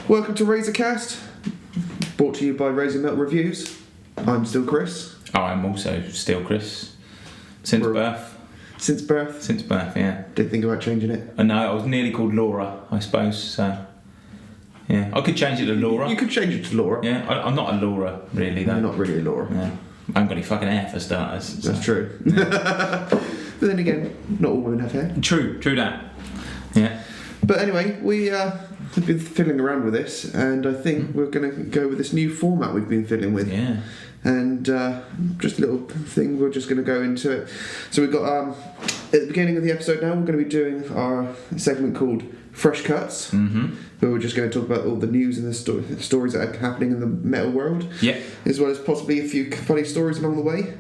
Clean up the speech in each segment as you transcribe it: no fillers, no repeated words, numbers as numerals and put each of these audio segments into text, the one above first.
Welcome to Razorcast, brought to you by Razor Milk Reviews. I'm still Chris. I'm also still Chris. Since birth. Since birth? Since birth, yeah. Didn't think about changing it? No, I was nearly called Laura, I suppose, so... Yeah, I could change it to Laura. You could change it to Laura. Yeah, I'm not a Laura, really, though. You're not really a Laura. Yeah. I haven't got any fucking hair, for starters. So. That's true. Yeah. But then again, not all women have hair. True that. Yeah. But anyway, we have been fiddling around with this, and I think we're going to go with this new format we've been fiddling with. Yeah. And just a little thing, we're just going to go into it. So we've got, at the beginning of the episode now, we're going to be doing our segment called Fresh Cuts, where we're just going to talk about all the news and the stories that are happening in the metal world, as well as possibly a few funny stories along the way.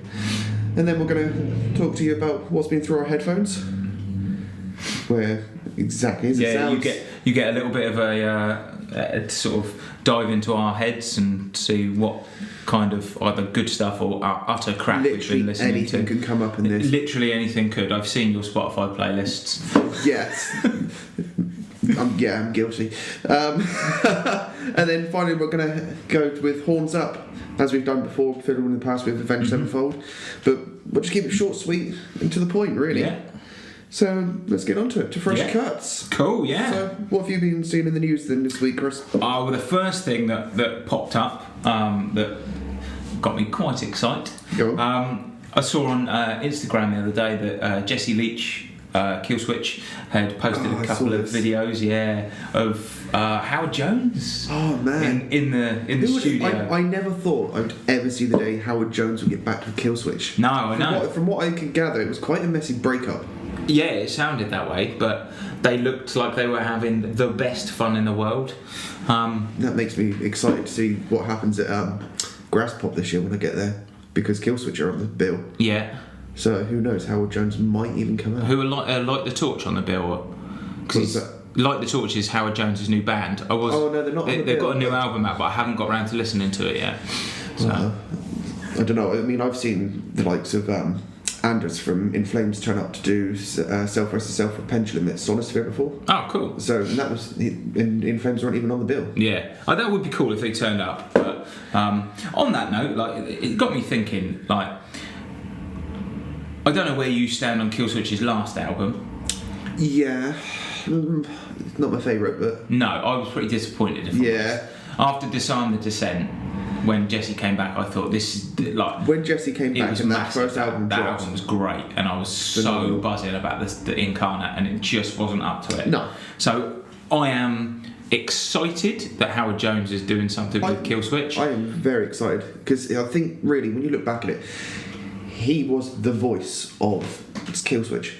And then we're going to talk to you about what's been through our headphones, where exactly as it sounds. you get a little bit of a sort of dive into our heads and see what kind of either good stuff or utter crap we've been listening to. Anything can come up in this. Literally anything could. I've seen your Spotify playlists. Yes. I'm guilty. And then finally we're going to go with Horns Up, as we've done before, fiddled in the past with Avenged Sevenfold. But we'll just keep it short, sweet, and to the point, really. Yeah. So let's get on to it, to Fresh Cuts. Cool, yeah. So what have you been seeing in the news then this week, Chris? Well, the first thing that popped up that got me quite excited. Go on. I saw on Instagram the other day that Jesse Leach, Killswitch, had posted a couple of videos, of Howard Jones. Oh man, in the studio. I never thought I'd ever see the day Howard Jones would get back to Killswitch. No, I know. From what I can gather, it was quite a messy breakup. Yeah, it sounded that way, but they looked like they were having the best fun in the world. That makes me excited to see what happens at Grasspop this year when I get there, because Killswitch are on the bill. Yeah. So who knows? Howard Jones might even come out. Who are Light the Torch on the bill? Because Light the Torch is Howard Jones' new band. Oh no, they're not. They've got a new album out, but I haven't got around to listening to it yet. So I don't know. I mean, I've seen the likes of Anders from In Flames turn up to do Self vs Self with Pendulum at Sonisphere before. Oh, cool. So that was In Flames weren't even on the bill. Yeah, that would be cool if they turned up. But on that note, it got me thinking. I don't know where you stand on Killswitch's last album. Yeah, not my favourite, but no, I was pretty disappointed. After Disarm the Descent, when Jesse came back, I thought this is when Jesse came back and that first album that album was great, and I was so buzzing about the Incarnate, and it just wasn't up to it. No. So I am excited that Howard Jones is doing something with Killswitch. I am very excited because I think really when you look back at it, he was the voice of Killswitch.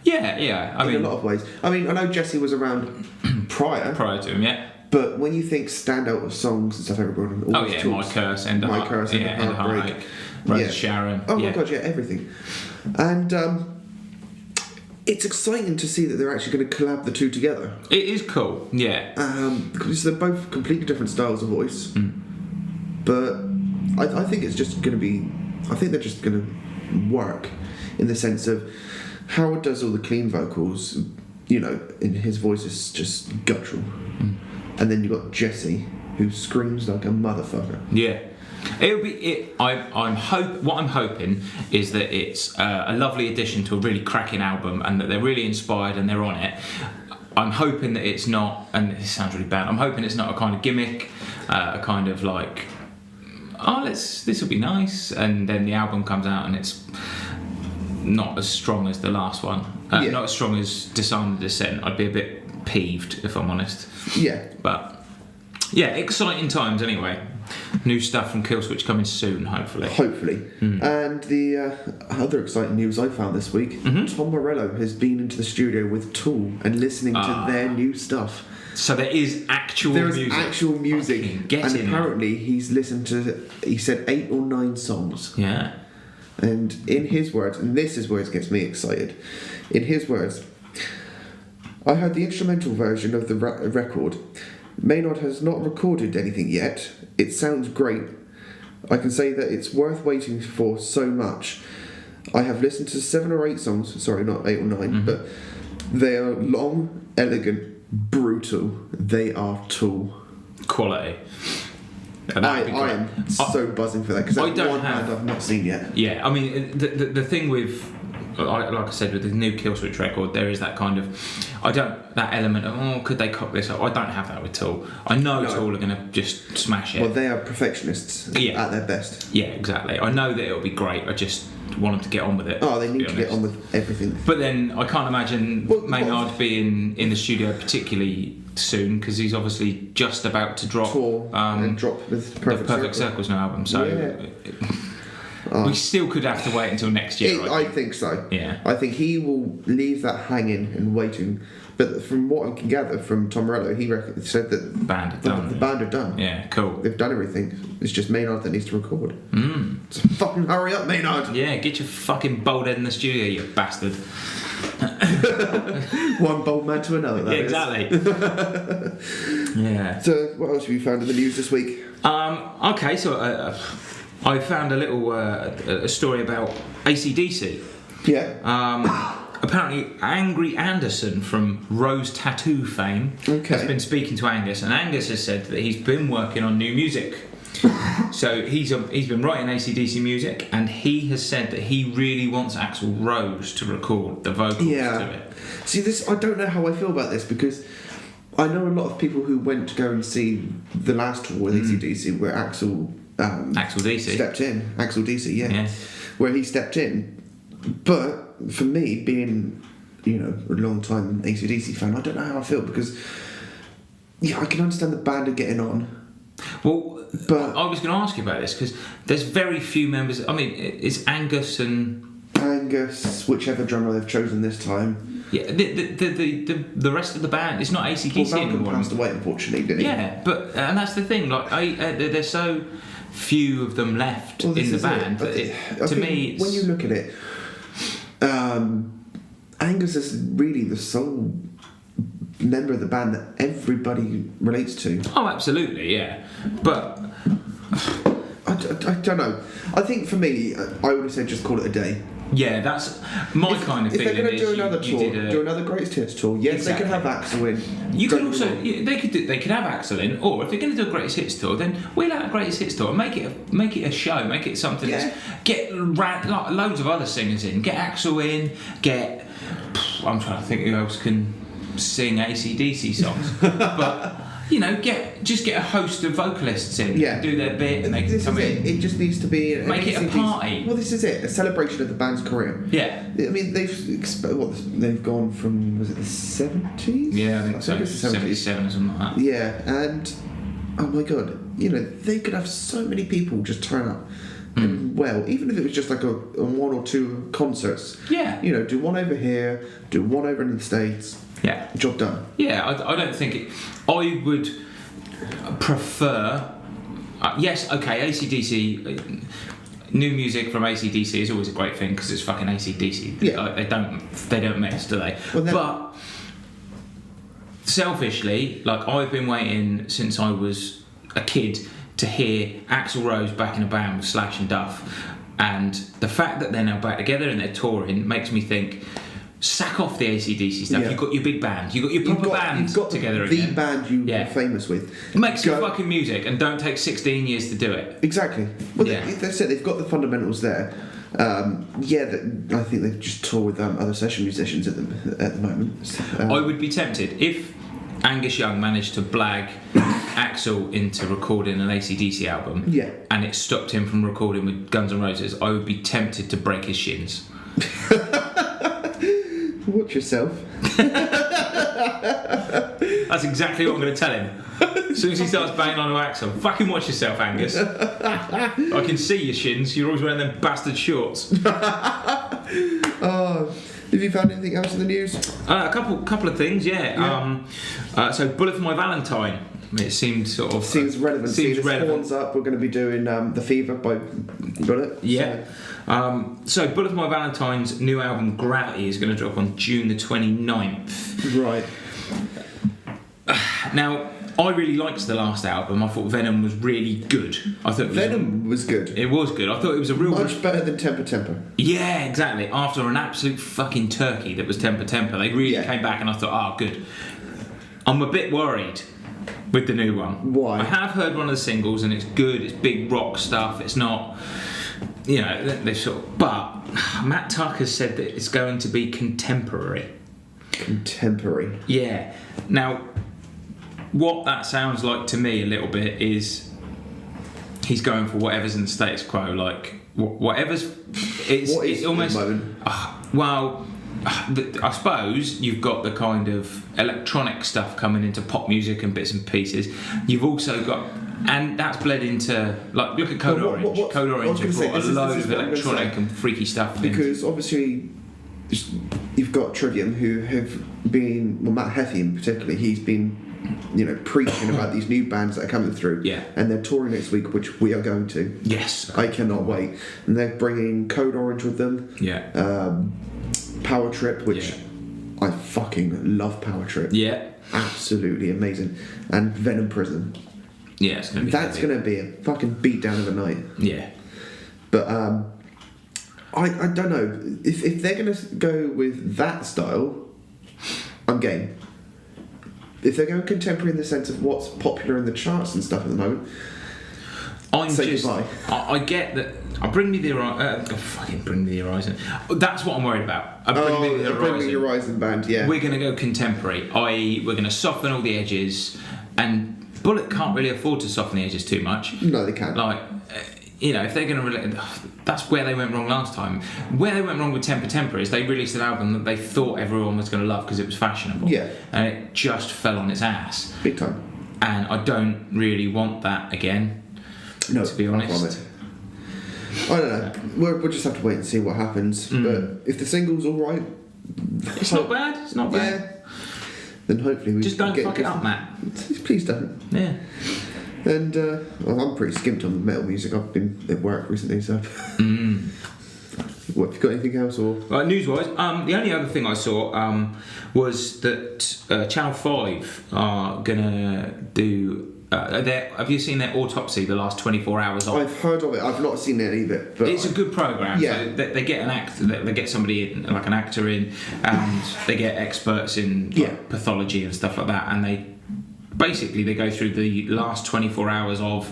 Yeah. I mean, in a lot of ways. I mean, I know Jesse was around prior to him, yeah. But when you think standout songs and stuff, everyone. My Curse, End of Heartbreak, Rose Sharon. Oh my god, everything. And it's exciting to see that they're actually going to collab the two together. It is cool, yeah. Because they're both completely different styles of voice. But I think it's just going to be. I think they're just going to work in the sense of Howard does all the clean vocals, and his voice is just guttural. And then you've got Jesse, who screams like a motherfucker. Yeah. What I'm hoping is that it's a lovely addition to a really cracking album, and that they're really inspired and they're on it. I'm hoping that it's not, and this sounds really bad, I'm hoping it's not a kind of gimmick, a kind of this will be nice, and then the album comes out and it's not as strong as the last one. Not as strong as Disarm the Descent. I'd be a bit peeved, if I'm honest. Yeah. But exciting times anyway. New stuff from Killswitch coming soon, hopefully. And the other exciting news I found this week, Tom Morello has been into the studio with Tool and listening to their new stuff. So there is actual music. And apparently he said 8 or 9 songs. Yeah. And in his words, and this is where it gets me excited, in his words, I heard the instrumental version of the record. Maynard has not recorded anything yet. It sounds great. I can say that it's worth waiting for so much. I have listened to 7 or 8 songs, sorry, not 8 or 9, but they are long, elegant, brutal. They are tool. Quality. I am so buzzing for that because that's one band I've not seen yet. Yeah, I mean the thing with, like I said, with the new Killswitch record, there is that kind of, that element of, could they cop this up? I don't have that with Tool. I know Tool are going to just smash it. Well, they are perfectionists at their best. Yeah, exactly. I know that it'll be great. I just want them to get on with it. Oh, they need to get on with everything. But then I can't imagine Maynard being in the studio particularly soon, because he's obviously just about to drop and drop with Perfect Circles new album. So we still could have to wait until next year. I think so. Yeah, I think he will leave that hanging and waiting. But from what I can gather from Tom Morello, he said that the band are done. Yeah, cool. They've done everything. It's just Maynard that needs to record. So fucking hurry up, Maynard. Yeah, get your fucking bold head in the studio, you bastard. One bold man to another. Exactly. Yeah. So, what else have you found in the news this week? Okay, so I found a little a story about AC/DC. Yeah. Apparently, Angry Anderson from Rose Tattoo fame has been speaking to Angus, and Angus has said that he's been working on new music. So he's been writing AC/DC music, and he has said that he really wants Axl Rose to record the vocals to it. See, I don't know how I feel about this, because I know a lot of people who went to go and see the last tour with AC/DC where Axl DC stepped in. Axl DC, where he stepped in. But for me, being a long time AC/DC fan, I don't know how I feel, because I can understand the band are getting on. Well, but I was going to ask you about this, because there's very few members. I mean, it's Angus, whichever drummer they've chosen this time. Yeah, the rest of the band, it's not AC/DC anymore. Malcolm passed away, unfortunately, didn't he? Yeah, but and that's the thing. Like, there's so few of them left in the band. To me, when you look at it, Angus is really the sole member of the band that everybody relates to. Oh, absolutely, yeah. But I don't know. I think for me, I would have said just call it a day. Yeah, that's my kind of feeling. If they're going to do another tour, do another Greatest Hits tour. Yes, they could have Axl in. You could also, they could have Axl in, or if they're going to do a Greatest Hits tour, then wheel out a Greatest Hits tour and make it a show, make it something. Get loads of other singers in. Get Axl in. I'm trying to think who else can sing AC/DC songs, but. Get a host of vocalists in, do their bit, and they can come in. It just needs to be make it a party. Well, this is it, a celebration of the band's career. Yeah. I mean, they've gone from, was it the 70s? Yeah, I think so. 77 or something like that. Yeah, and oh my god, they could have so many people just turn up. And, even if it was just like a one or two concerts. Yeah. Do one over here, do one over in the States. Yeah. Job done. Yeah, I don't think it. I would prefer. Yes, okay, AC/DC. New music from AC/DC is always a great thing because it's fucking AC/DC. Yeah. They don't mess, do they? Well, but selfishly, I've been waiting since I was a kid to hear Axl Rose back in a band with Slash and Duff, and the fact that they're now back together and they're touring makes me think, sack off the AC/DC stuff. You've got your big band, you've got your proper band together again. The band you were famous with. Make some fucking music and don't take 16 years to do it. Exactly. Well, they said they've got the fundamentals there. I think they just tour with other session musicians at the moment. I would be tempted if Angus Young managed to blag Axl into recording an AC/DC album, and it stopped him from recording with Guns N' Roses. I would be tempted to break his shins. Watch yourself. That's exactly what I'm going to tell him. As soon as he starts banging on to Axl, fucking watch yourself, Angus. I can see your shins. You're always wearing them bastard shorts. Have you found anything else in the news? A couple of things, so Bullet for My Valentine. It seemed seems relevant. Seems relevant. Horns up. We're going to be doing The Fever by Bullet. Yeah. So Bullet for My Valentine's new album Gravity is going to drop on June the 29th. Right. Now, I really liked the last album. I thought Venom was really good. I thought Venom was good. It was good. I thought it was a real much better than Temper Temper. Yeah, exactly. After an absolute fucking turkey that was Temper Temper, they really came back, and I thought, good. I'm a bit worried with the new one. Why? I have heard one of the singles and it's good. It's big rock stuff. It's not, they sort of. But Matt Tucker said that it's going to be contemporary. Contemporary. Yeah. Now, what that sounds like to me a little bit is he's going for whatever's in the status quo, like whatever's. It's almost. I suppose you've got the kind of electronic stuff coming into pop music and bits and pieces. You've also got, and that's bled into, like, look at Code Orange. Code Orange have brought a load of electronic and freaky stuff. Because obviously, you've got Trivium, who have been, Matt Heffy particularly, he's been, preaching about these new bands that are coming through. Yeah. And they're touring next week, which we are going to. Yes. I cannot wait. And they're bringing Code Orange with them. Yeah. Power Trip, which I fucking love. Power Trip. Yeah. Absolutely amazing. And Venom Prison. Yeah, it's gonna be. That's gonna be a fucking beatdown of a night. Yeah. But I don't know if they're gonna go with that style. I'm game. If they're going contemporary in the sense of what's popular in the charts and stuff at the moment, I get that. Bring me the horizon. That's what I'm worried about. Bring me the horizon band. Yeah, we're going to go contemporary. I.e., we're going to soften all the edges, and Bullet can't really afford to soften the edges too much. No, they can't. Like, if they're going to, that's where they went wrong last time. Where they went wrong with Temper is they released an album that they thought everyone was going to love because it was fashionable. Yeah, and it just fell on its ass. Big time. And I don't really want that again. No, to be honest. I don't know. We'll just have to wait and see what happens. But if the single's all right, it's not bad. It's not bad. Yeah. Then hopefully we just don't fuck it up, Matt. Please don't. Yeah. And I'm pretty skimped on metal music. I've been at work recently, so. What, have you got anything else or? News-wise, the only other thing I saw was that Channel 5 are gonna do. Have you seen their autopsy? The last 24 hours of. I've heard of it. I've not seen any of it, but it's a good program. Yeah, so they get an actor. They get somebody in, like an actor in, and they get experts in pathology and stuff like that, and they go through the last 24 hours of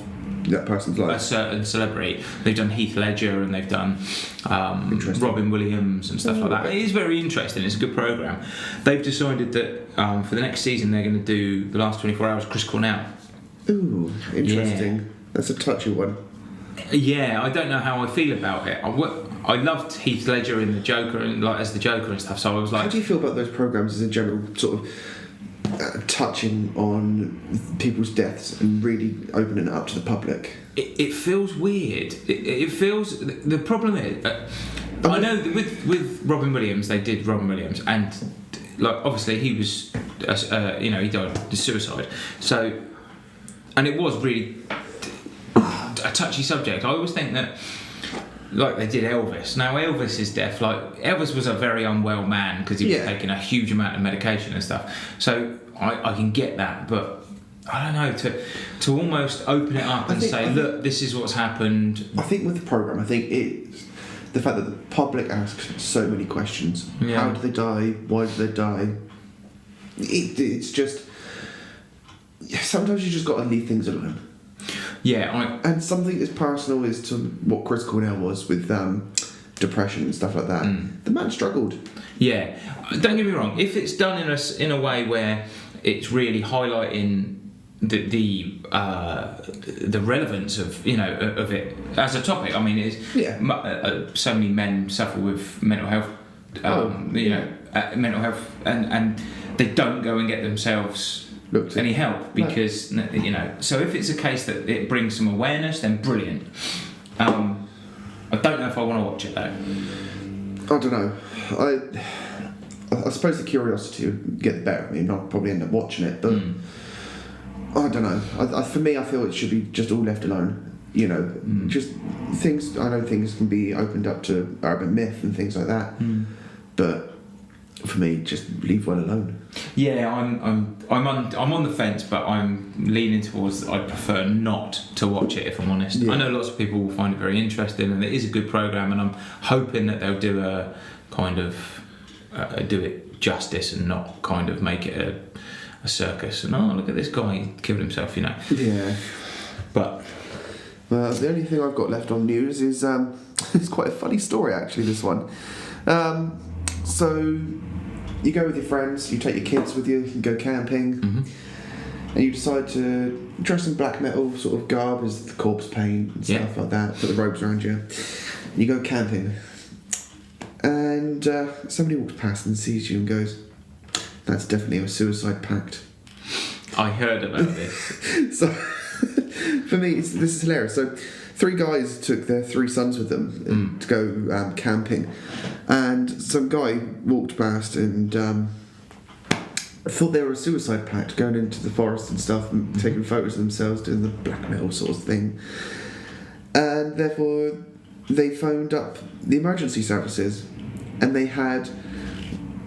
that person's life. A certain celebrity. They've done Heath Ledger and they've done Robin Williams and stuff like that. It is very interesting. It's a good program. They've decided that for the next season they're going to do the last 24 hours Chris Cornell. Ooh, interesting. Yeah. That's a touchy one. Yeah, I don't know how I feel about it. I loved Heath Ledger in the Joker and as the Joker and stuff. So I was like, how do you feel about those programs as a general sort of touching on people's deaths and really opening it up to the public? It feels weird. It feels. The problem is, I know that with Robin Williams, they did Robin Williams, and obviously he was, he died of suicide. So, and it was really a touchy subject. I always think that. Like they did Elvis. Now Elvis's death, Elvis was a very unwell man because he was taking a huge amount of medication and stuff. So I can get that, but I don't know, to almost open it up and say, look, this is what's happened. I think with the programme, I think it's the fact that the public asks so many questions. Yeah. How did they die? Why did they die? It's just sometimes you just got to leave things alone. Yeah, and something as personal as to what Chris Cornell was with depression and stuff like that. The man struggled. Yeah, don't get me wrong. If it's done in a way where it's really highlighting the relevance of of it as a topic. I mean, it's so many men suffer with mental health. Mental health, and they don't go and get themselves any help because so if it's a case that it brings some awareness, then brilliant. I don't know if I want to watch it though. I don't know. I suppose the curiosity would get the better of me and I'll probably end up watching it, but I don't know. For me, I feel it should be just all left alone. Just things. I know things can be opened up to urban myth and things like that, but for me, just leave well alone. Yeah, I'm on the fence, but I'm leaning towards I prefer not to watch it if I'm honest. Yeah. I know lots of people will find it very interesting, and it is a good program, and I'm hoping that they'll do a kind of do it justice and not kind of make it a circus, and look at this guy, he killed himself, Yeah. But the only thing I've got left on news is it's quite a funny story actually. This one. So you go with your friends, you take your kids with you, you go camping, and you decide to dress in black metal sort of garb as the corpse paint and stuff like that. Put the robes around you. And you go camping, and somebody walks past and sees you and goes, "That's definitely a suicide pact." I heard about this. So for me, this is hilarious. So 3 guys took their 3 sons with them to go camping, and some guy walked past and thought they were a suicide pact, going into the forest and stuff and taking photos of themselves doing the black metal sort of thing, and therefore they phoned up the emergency services, and they had,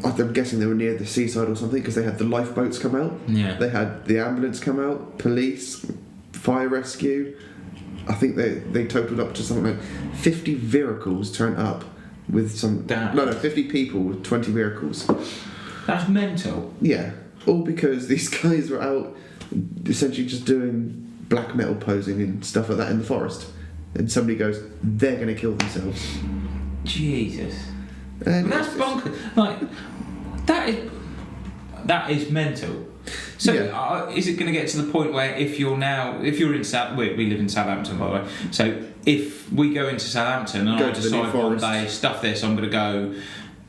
I'm guessing they were near the seaside or something, because they had the lifeboats come out, they had the ambulance come out, police, fire rescue. I think they totaled up to something like 50 vehicles turned up with some... Damn. No, 50 people with 20 vehicles. That's mental. Yeah, all because these guys were out essentially just doing black metal posing and stuff like that in the forest. And somebody goes, they're going to kill themselves. Jesus. And that's bonkers. Like, that is mental. So, is it going to get to the point where if you're in we live in Southampton, by the way. So, if we go into Southampton and I decide one day, stuff this, I'm going to go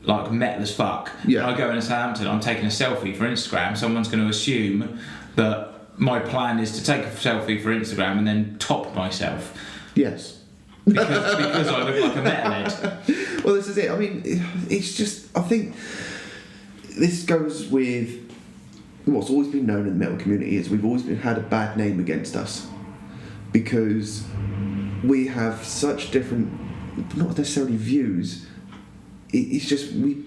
like metal as fuck. Yeah. And I go into Southampton, I'm taking a selfie for Instagram. Someone's going to assume that my plan is to take a selfie for Instagram and then top myself. Yes. Because I look like a metalhead. Well, this is it. I mean, it's just... I think this goes with what's always been known in the metal community is we've always had a bad name against us because we have such different, not necessarily views. It's just we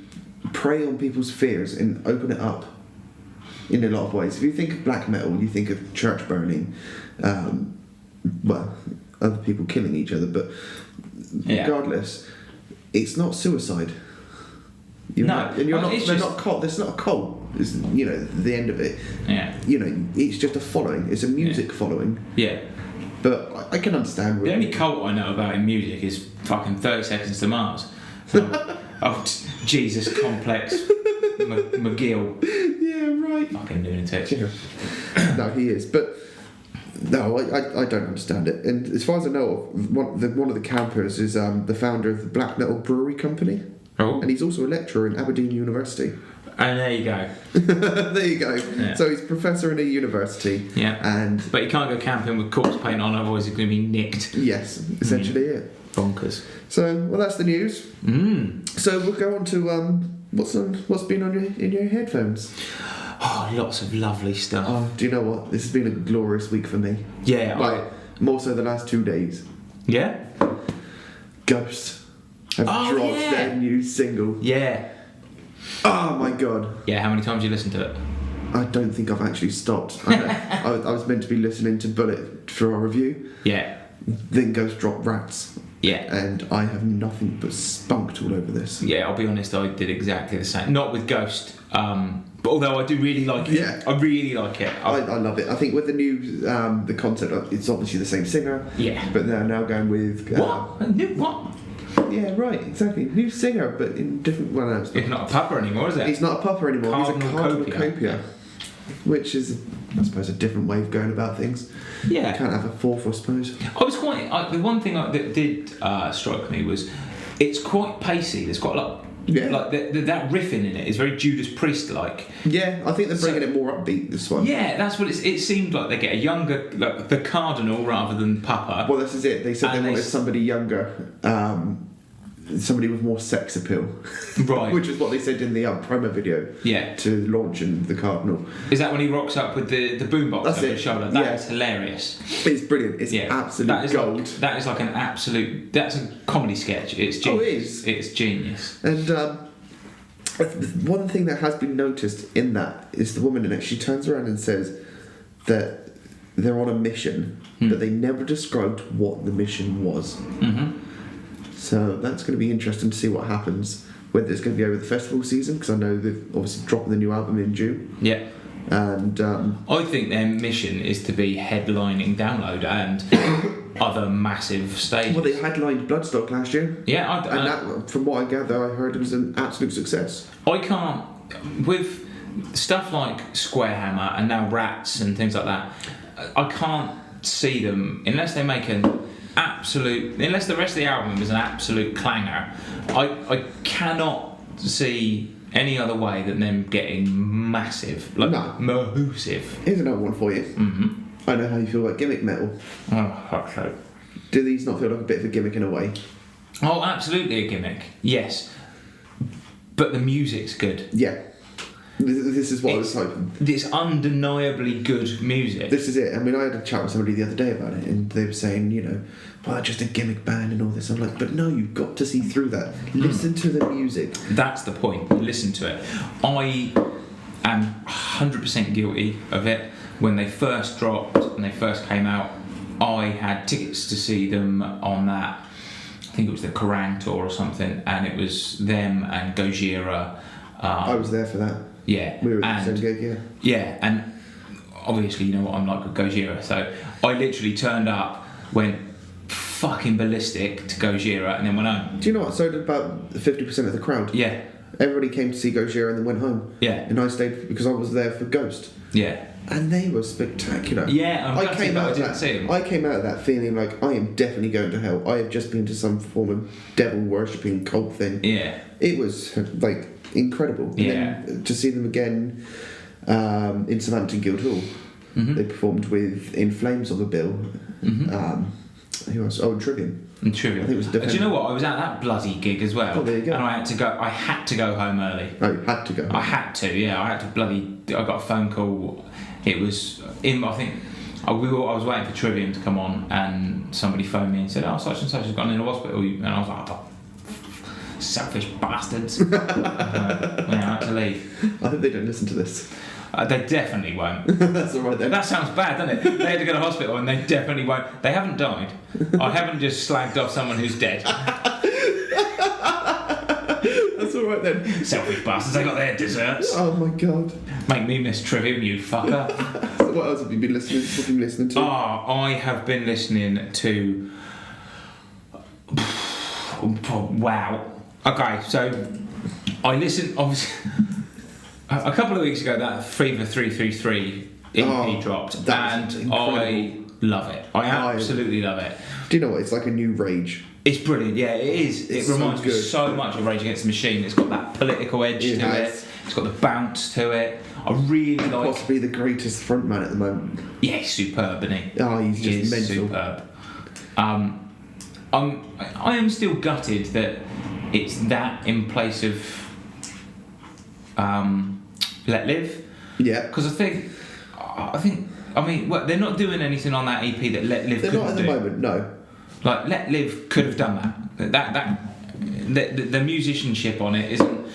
prey on people's fears and open it up in a lot of ways. If you think of black metal, you think of church burning, other people killing each other, but regardless, it's not suicide. They're not a cult. It's not a cult. Is the end of it. Yeah. It's just a following. It's a music following. Yeah. But I can understand. The only cult I know about in music is fucking 30 Seconds to Mars. Jesus Complex McGill. Yeah, right. Fucking lunatic. Yeah. No, he is. But no, I don't understand it. And as far as I know, one of the campers is the founder of the Black Metal Brewery Company. Oh. And he's also a lecturer in Aberdeen University. And there you go. There you go. Yeah. So he's a professor in a university. Yeah. But you can't go camping with corpse paint on, otherwise you're going to be nicked. Yes, essentially it. Bonkers. So, well, that's the news. So we'll go on to what's been on in your headphones. Oh, lots of lovely stuff. Oh, do you know what? This has been a glorious week for me. Yeah. More so the last 2 days. Yeah? Ghost have dropped their new single. Yeah. Oh my god. Yeah, how many times you listened to it? I don't think I've actually stopped. I was meant to be listening to Bullet for our review. Yeah. Then Ghost dropped Rats. Yeah. And I have nothing but spunked all over this. Yeah, I'll be honest, I did exactly the same. Not with Ghost, but although I do really like it. Yeah. I really like it. I love it. I think with the new, the concept, it's obviously the same singer. Yeah. But they're now going with... What? Yeah, right, exactly. New singer, but in different... Well, no, it's not a pupper anymore, is it? He's not a pupper anymore. Cardinal He's a Cardinal Copia. Copia. Which is, I suppose, a different way of going about things. Yeah. You can't have a fourth, I suppose. I was quite... the one thing that did strike me was it's quite pacey. There's quite a lot... Yeah. Like, that riffing in it is very Judas Priest-like. Yeah, I think they're bringing it more upbeat, this one. Yeah, that's what it seemed like. They get a younger... Like, the Cardinal rather than Papa. Well, this is it. They said they wanted somebody younger... somebody with more sex appeal, right? Which is what they said in the promo video. Yeah. To launch in the Cardinal. Is that when he rocks up with the boombox over his shoulder? That's hilarious. It's brilliant. It's absolute gold. That is like an absolute. That's a comedy sketch. It's genius. Oh, it is. It's genius. And one thing that has been noticed in that is the woman in it. She turns around and says that they're on a mission, but they never described what the mission was. Mm-hmm. So that's going to be interesting to see what happens, whether it's going to be over the festival season, because I know they're obviously dropping the new album in June. Yeah. And I think their mission is to be headlining Download and other massive stages. well, they headlined Bloodstock last year. Yeah, And that, from what I gather, I heard it was an absolute success. I can't, with stuff like Squarehammer and now Rats and things like that, I can't see them, unless they make unless the rest of the album is an absolute clanger, I cannot see any other way than them getting massive, like mahoosive. Here's another one for you. Mm-hmm. I know how you feel about gimmick metal. Oh, fuck so. Do these not feel like a bit of a gimmick in a way? Oh, absolutely a gimmick, yes. But the music's good. Yeah. This is what I was hoping. It's undeniably good music. This is it. I mean, I had a chat with somebody the other day about it, and they were saying, well, just a gimmick band and all this. I'm like, but no, you've got to see through that. Listen to the music. That's the point. Listen to it. I am 100% guilty of it. When they first dropped and they first came out, I had tickets to see them on that. I think it was the Kerrang tour or something, and it was them and Gojira. I was there for that. Yeah. We were at the same gig, yeah. Yeah, and obviously you know what I'm like with Gojira, so I literally turned up, went fucking ballistic to Gojira, and then went home. Do you know what? So did about 50% of the crowd. Yeah. Everybody came to see Gojira and then went home. Yeah. And I stayed because I was there for Ghost. Yeah. And they were spectacular. Yeah, I came out of that. See them. I came out of that feeling like I am definitely going to hell. I have just been to some form of devil worshipping cult thing. Yeah. It was like incredible. And then to see them again in Southampton Guildhall. Mm-hmm. They performed with In Flames on the bill. Mm-hmm. Who else? Oh, Trivium. Trivium. I think it was Do you know what? I was at that bloody gig as well. Oh, there you go. And I had to go home early. Oh, you had to go home. I had to, yeah. I got a phone call. It was I think I was waiting for Trivium to come on, and somebody phoned me and said, "Oh, such and such has gone in the hospital," and I was like, "Oh, selfish bastards!" I had to leave. I hope they don't listen to this. They definitely won't. That's all right then. That sounds bad, doesn't it? They had to go to hospital, and they definitely won't. They haven't died. I haven't just slagged off someone who's dead. That's all right then. Selfish bastards. They got their desserts. Oh my god. Make me miss Trivium, you fucker. What else have you been listening to? Oh, I have been listening to. Wow. Okay, so I listened. Obviously, a couple of weeks ago, that Fever 333 EP dropped, and incredible. I love it. I absolutely love it. Do you know what? It's like a new Rage. It's brilliant. Yeah, it is. It reminds me so much of Rage Against the Machine. It's got that political edge to it. It's got the bounce to it. I really like. Possibly the greatest frontman at the moment. Yeah, he's superb, isn't he? Oh, he's just mental. Superb. I am still gutted that it's that in place of Let Live. Yeah. Because I mean, well, they're not doing anything on that EP that Let Live couldn't do. They're not at the moment, no. Like, Let Live could have done that. The musicianship on it isn't,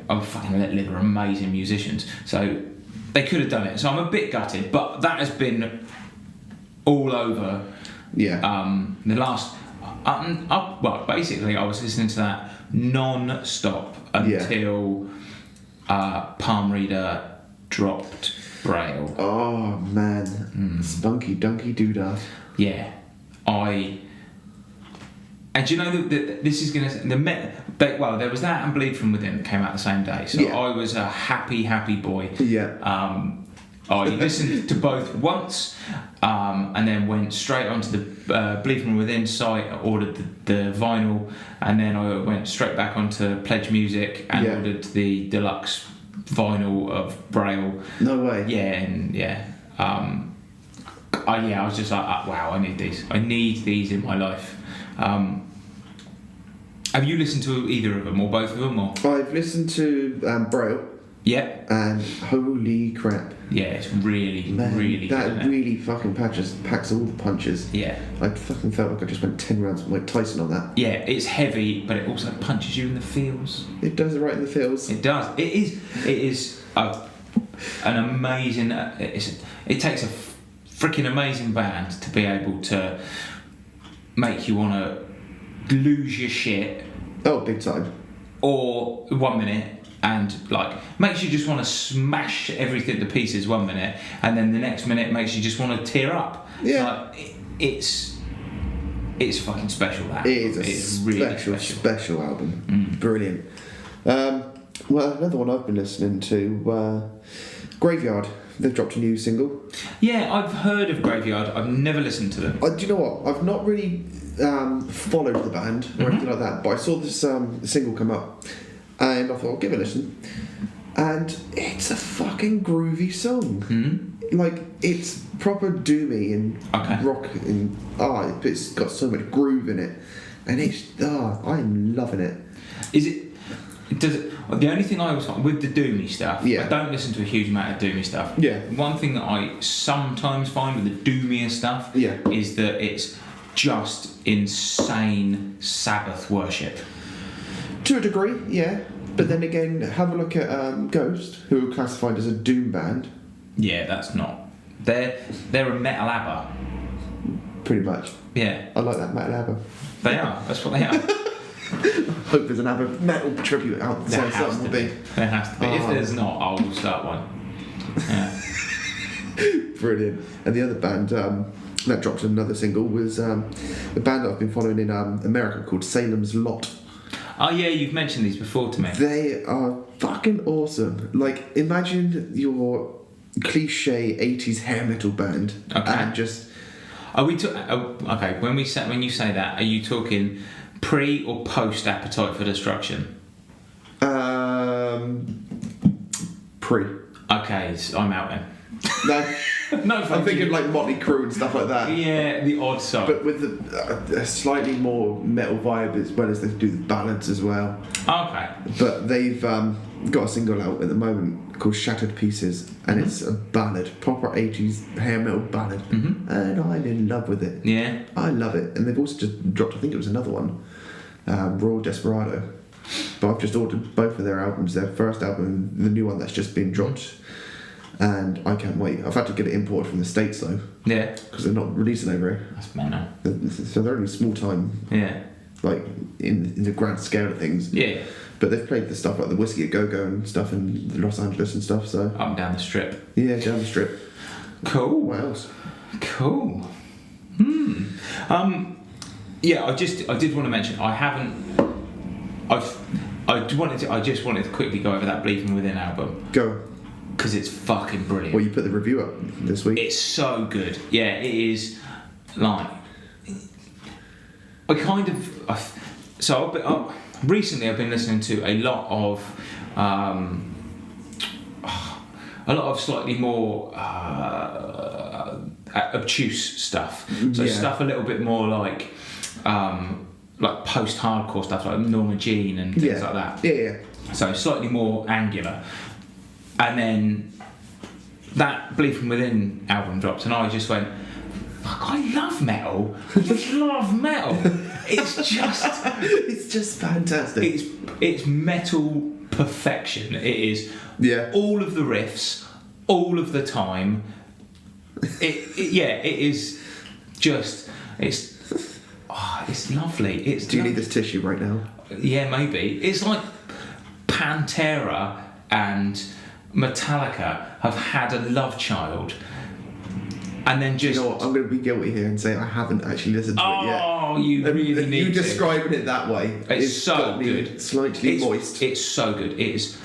fucking Let Live are amazing musicians, so they could have done it. So I'm a bit gutted, but that has been all over. Yeah. The last, basically, I was listening to that non-stop until Palm Reader dropped Braille. Oh man, Spunky Dunky Doodah. Yeah, and do you know that this is going to there was that and Bleed From Within that came out the same day, so I was a happy boy. Yeah. I listened to both once, and then went straight onto the Bleed From Within site, ordered the vinyl, and then I went straight back onto Pledge Music and ordered the deluxe vinyl of Braille. No way. Yeah, I was just like, wow, I need these. I need these in my life. Have you listened to either of them or both of them? Or I've listened to Braille. Yeah. And holy crap. Yeah, it's really good. That really fucking packs all the punches. Yeah. I fucking felt like I just went 10 rounds with Mike Tyson on that. Yeah, it's heavy, but it also punches you in the feels. It does it right in the feels. It does. It is an amazing. It takes a freaking amazing band to be able to make you want to lose your shit. Oh, big time. Or 1 minute and like makes you just want to smash everything to pieces 1 minute, and then the next minute makes you just want to tear up. Yeah, like, it's fucking special. That it is a really special album. Brilliant. Well, another one I've been listening to, Graveyard. They've dropped a new single. Yeah, I've heard of Graveyard. I've never listened to them. Do you know what? I've not really followed the band or anything like that, but I saw this single come up, and I thought I'll give it a listen. And it's a fucking groovy song. Like, it's proper doomy and rock, and it's got so much groove in it, and I'm loving it. Does it? The only thing I was with the doomy stuff, yeah. I don't listen to a huge amount of doomy stuff. Yeah. One thing that I sometimes find with the doomier stuff, is that it's just insane Sabbath worship. To a degree, yeah. But then again, have a look at Ghost, who are classified as a doom band. Yeah, that's not. They're a metal ABBA. Pretty much. Yeah. I like that metal ABBA. They are. That's what they are. Hope there's another metal tribute out there. There has to be. If there's not, I'll start one. Yeah. Brilliant. And the other band that dropped another single was a band that I've been following in America called Salem's Lot. Oh yeah, you've mentioned these before to me. They are fucking awesome. Like, imagine your cliche 80s hair metal band, and just. Are we okay? When you say that, are you talking pre or post Appetite for Destruction? Pre. Okay, so I'm out then. No. No, I'm thinking like Motley Crue and stuff like that. Yeah, the odd song. But with a slightly more metal vibe, as well as they do the ballads as well. Okay. But they've got a single out at the moment called Shattered Pieces, and it's a ballad, proper 80s hair metal ballad, and I'm in love with it. Yeah. I love it. And they've also just dropped, I think it was another one, Raw Desperado. But I've just ordered both of their albums, their first album, the new one that's just been dropped. And I can't wait. I've had to get it imported from the States though. Yeah. Because they're not releasing over here. That's mental. So they're only small time. Yeah. Like in the grand scale of things. Yeah. But they've played the stuff like the Whiskey a Go Go and stuff in Los Angeles and stuff. So up and down the strip. Yeah, down the strip. Cool. What else? Cool. Yeah, I did want to mention I just wanted to quickly go over that Bleeding Within album. Go. Because it's fucking brilliant. Well, you put the review up this week. It's so good. Yeah, it is. Like, recently I've been listening to a lot of slightly more obtuse stuff. So stuff a little bit more like post-hardcore stuff like Norma Jean and things like that. Yeah. So slightly more angular. And then that Bleed From Within album dropped, and I just went, fuck, I love metal. I just love metal. It's just fantastic. It's metal perfection. It is all of the riffs, all of the time. It is just it's lovely. Do you need this tissue right now? Yeah, maybe. It's like Pantera and Metallica have had a love child, and then just. You know what? I'm going to be guilty here and say I haven't actually listened to it yet. Oh, you really need to. You describing it that way. It's so good. Slightly moist. It's so good. It is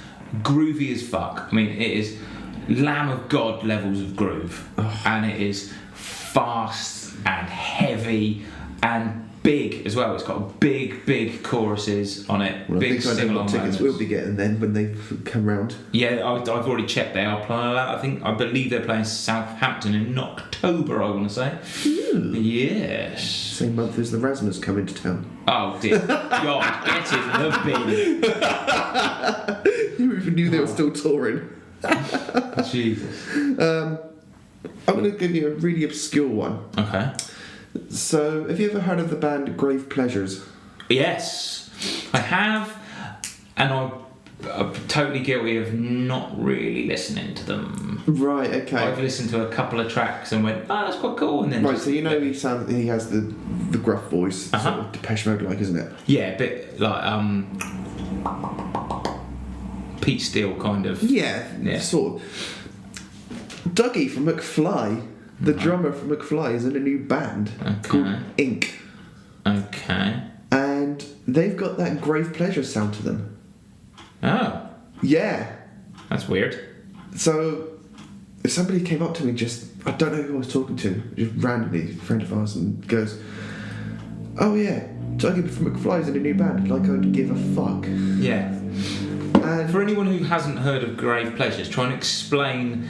groovy as fuck. I mean, it is Lamb of God levels of groove, and it is fast and heavy and big as well. It's got big choruses on it. Well, big I think I know what tickets we'll be getting then when they come round. Yeah, I've already checked. They are playing. I believe they're playing Southampton in October. I want to say. Ooh. Yes. Same month as the Rasmus come into town. Oh dear God! Get in the bin. You even knew they were still touring. Jesus. I'm going to give you a really obscure one. Okay. So, have you ever heard of the band Grave Pleasures? Yes, I have, and I'm totally guilty of not really listening to them. Right, okay. I've listened to a couple of tracks and went, oh, that's quite cool, and then right. So you know he has the gruff voice, sort of Depeche Mode like, isn't it? Yeah, a bit like Pete Steele kind of. Yeah, sort of. Dougie from McFly, the drummer from McFly, is in a new band called Ink. Okay. And they've got that Grave Pleasure sound to them. Oh. Yeah. That's weird. So, if somebody came up to me I don't know who I was talking to, just randomly, a friend of ours, and goes, "Oh yeah, Dougie from McFly's in a new band," like I'd give a fuck. Yeah. And for anyone who hasn't heard of Grave Pleasures, try and explain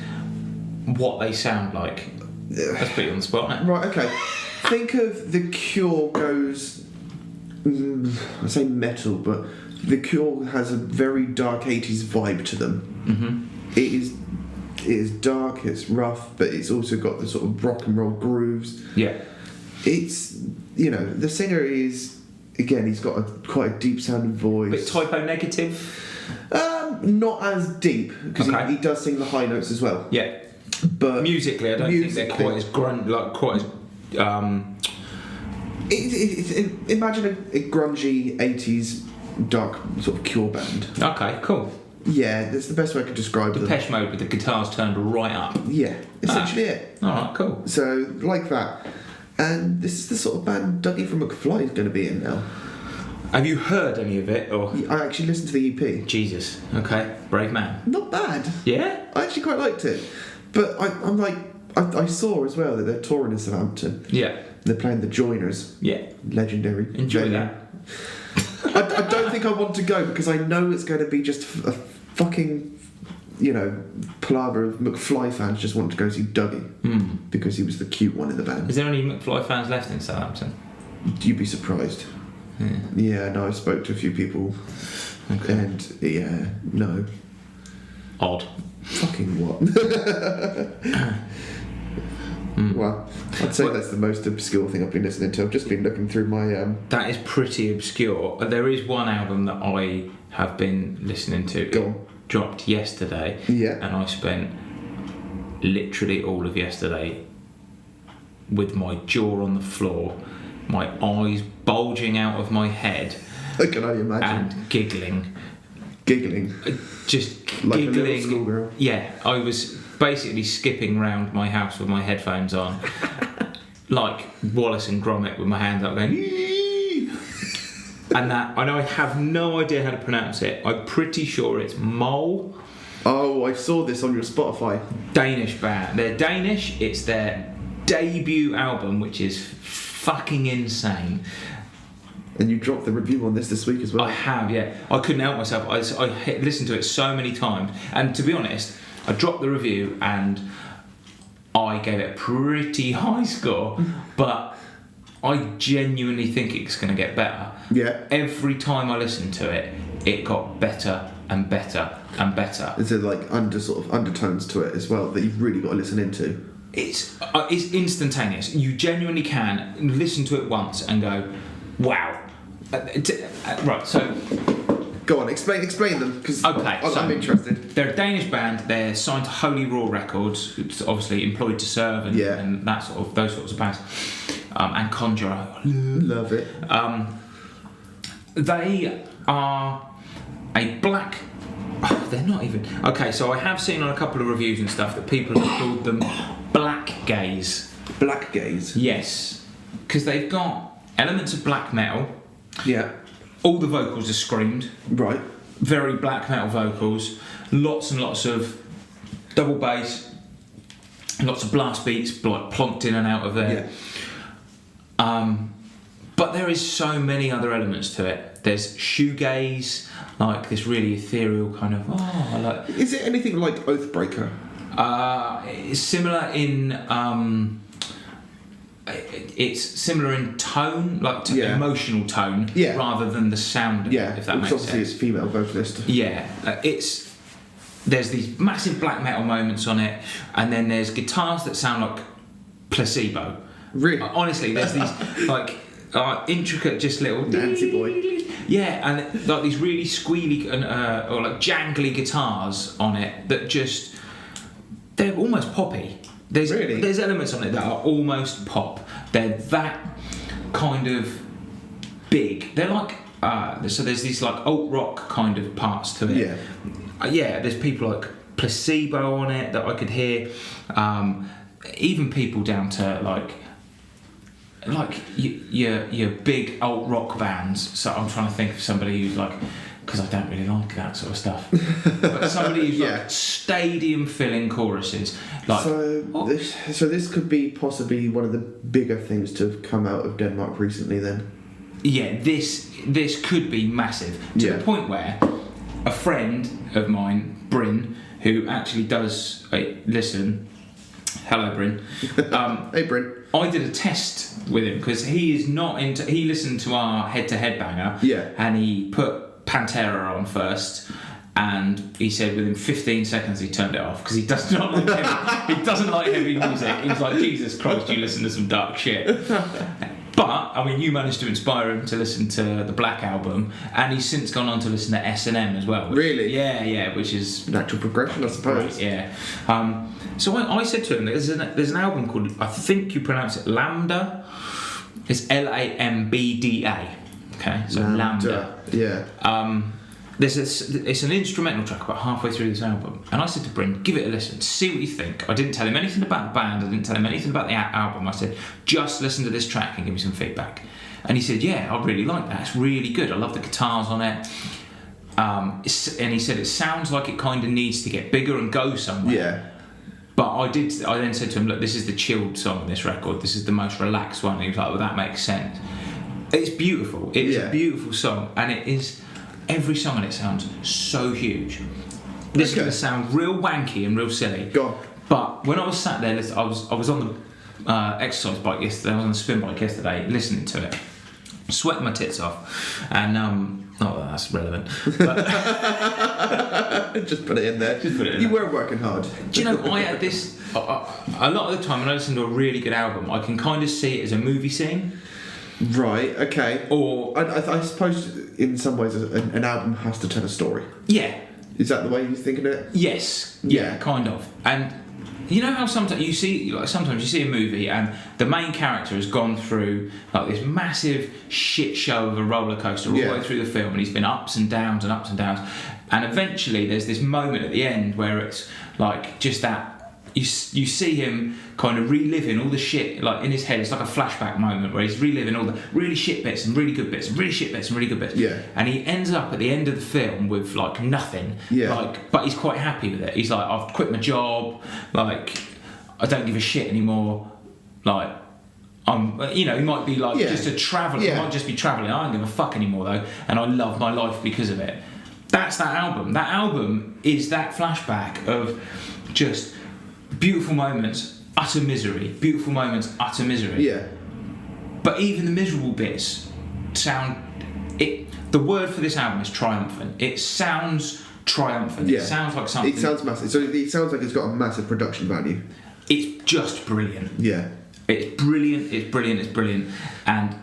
what they sound like. Let's put you on the spot now. Right, okay. Think of The Cure goes... I say metal, but The Cure has a very dark 80s vibe to them. Mm-hmm. It is dark, it's rough, but it's also got the sort of rock and roll grooves. Yeah. It's, the singer is, again, he's got quite a deep sounding voice. Bit typo negative? Not as deep, because he does sing the high notes as well. Yeah. But musically, I don't think they're quite as imagine a grungy 80s dark sort of Cure band. Okay, cool. Yeah, that's the best way I could describe them. Depeche Mode with the guitars turned right up. Yeah, essentially it. Alright, cool. So, like that. And this is the sort of band Dougie from McFly is going to be in now. Have you heard any of it? Or I actually listened to the EP. Jesus. Okay, brave man. Not bad. Yeah? I actually quite liked it. But I'm like... I saw as well that they're touring in Southampton. Yeah. They're playing the Joiners. Yeah. Legendary. Enjoy that. I don't think I want to go because I know it's going to be just a fucking, palaver of McFly fans just want to go see Dougie because he was the cute one in the band. Is there any McFly fans left in Southampton? You'd be surprised. Yeah, no, I spoke to a few people. Okay. And, yeah, no. Odd. Fucking what? Well, I'd say that's the most obscure thing I've been listening to. I've just been looking through my... That is pretty obscure. There is one album that I have been listening to. Go on. It dropped yesterday. Yeah. And I spent literally all of yesterday with my jaw on the floor, my eyes bulging out of my head. I can only imagine. And giggling. Giggling? Just like giggling. A little schoolgirl? Yeah, I was basically skipping round my house with my headphones on, like Wallace and Gromit with my hands up going, Eee! And that, I know I have no idea how to pronounce it. I'm pretty sure it's Mole. Oh, I saw this on your Spotify. Danish band. They're Danish. It's their debut album, which is fucking insane. And you dropped the review on this week as well. I have, yeah. I couldn't help myself. I listened to it so many times. And to be honest, I dropped the review and I gave it a pretty high score. But I genuinely think it's going to get better. Yeah. Every time I listened to it, it got better and better and better. Is there like undertones to it as well that you've really got to listen into? It's instantaneous. You genuinely can listen to it once and go, wow. Right, so go on, explain them because I'm interested. They're a Danish band. They're signed to Holy Raw Records. It's obviously Employed to Serve and that those sorts of bands, and Conjurer. Love it. They are a black. Oh, they're not even okay. So I have seen on a couple of reviews and stuff that people have called them black gaze. Black gaze. Yes, because they've got elements of black metal. Yeah. All the vocals are screamed. Right. Very black metal vocals. Lots and lots of double bass. Lots of blast beats like plonked in and out of there. Yeah. But there is so many other elements to it. There's shoegaze, like this really ethereal kind of. Is it anything like Oathbreaker? It's similar in. It's similar in tone, like emotional tone, rather than the sound of it, if that makes sense. Obviously it's female vocalist. Yeah, there's these massive black metal moments on it, and then there's guitars that sound like placebo. Really? Honestly, there's these like intricate, just little Nancy boy. Yeah, and like these really squealy and or like jangly guitars on it that just they're almost poppy. There's elements on it that are almost pop. They're that kind of big. They're like so there's these like alt rock kind of parts to it. Yeah. There's people like Placebo on it that I could hear. Even people down to like your big alt rock bands. So I'm trying to think of somebody who's like, because I don't really like that sort of stuff. But somebody who's like stadium filling choruses. Like, so this could be possibly one of the bigger things to have come out of Denmark recently. Then. Yeah, this could be massive to the point where a friend of mine, Bryn, who actually does listen. Hello, Bryn. Hey, Bryn. I did a test with him because he is not into. He listened to our head-to-head banger, and he put Pantera on first, and he said within 15 seconds he turned it off because he does not like heavy, he doesn't like heavy music. He was like, Jesus Christ, you listen to some dark shit. But I mean, you managed to inspire him to listen to the Black Album, and he's since gone on to listen to S&M as well. Really? Yeah, which is natural progression, I suppose. Great, yeah. So I said to him, there's an album called, I think you pronounce it Lambda. It's Lambda. Okay, so Lambda. Yeah. It's an instrumental track about halfway through this album, and I said to Bryn, give it a listen, see what you think. I didn't tell him anything about the band, I didn't tell him anything about the album. I said, just listen to this track and give me some feedback. And he said, yeah, I really like that, it's really good, I love the guitars on it. And he said it sounds like it kind of needs to get bigger and go somewhere. Yeah. But I then said to him, look, this is the chilled song on this record, this is the most relaxed one. And he was like, well, that makes sense. It's beautiful, it is a beautiful song, and it is. Every song in it sounds so huge. This is going to sound real wanky and real silly. Go on. But when I was sat there, I was on the exercise bike yesterday. I was on the spin bike yesterday, listening to it, sweating my tits off, and not that that's relevant. But just put it in there. You were working hard. Do you know, I had this a lot of the time when I listen to a really good album, I can kind of see it as a movie scene. Right, okay. Or I suppose in some ways an album has to tell a story. Yeah. Is that the way you're thinking of it? Yes. Yeah, kind of. And you know how sometimes you see a movie and the main character has gone through like this massive shit show of a roller coaster all the way through the film, and he's been ups and downs and ups and downs, and eventually there's this moment at the end where it's like just that. You see him kind of reliving all the shit like in his head. It's like a flashback moment where he's reliving all the really shit bits and really good bits and really shit bits and really good bits. Yeah. And he ends up at the end of the film with like nothing. Yeah. Like, but he's quite happy with it. He's like, I've quit my job. Like, I don't give a shit anymore. Like, he might be like just a traveller. He might just be travelling. I don't give a fuck anymore though, and I love my life because of it. That's that album. That album is that flashback of just beautiful moments, utter misery. Beautiful moments, utter misery. Yeah. But even the miserable bits sound. The word for this album is triumphant. It sounds triumphant. Yeah. It sounds like something. It sounds massive. So it sounds like it's got a massive production value. It's just brilliant. Yeah. It's brilliant. It's brilliant. It's brilliant. And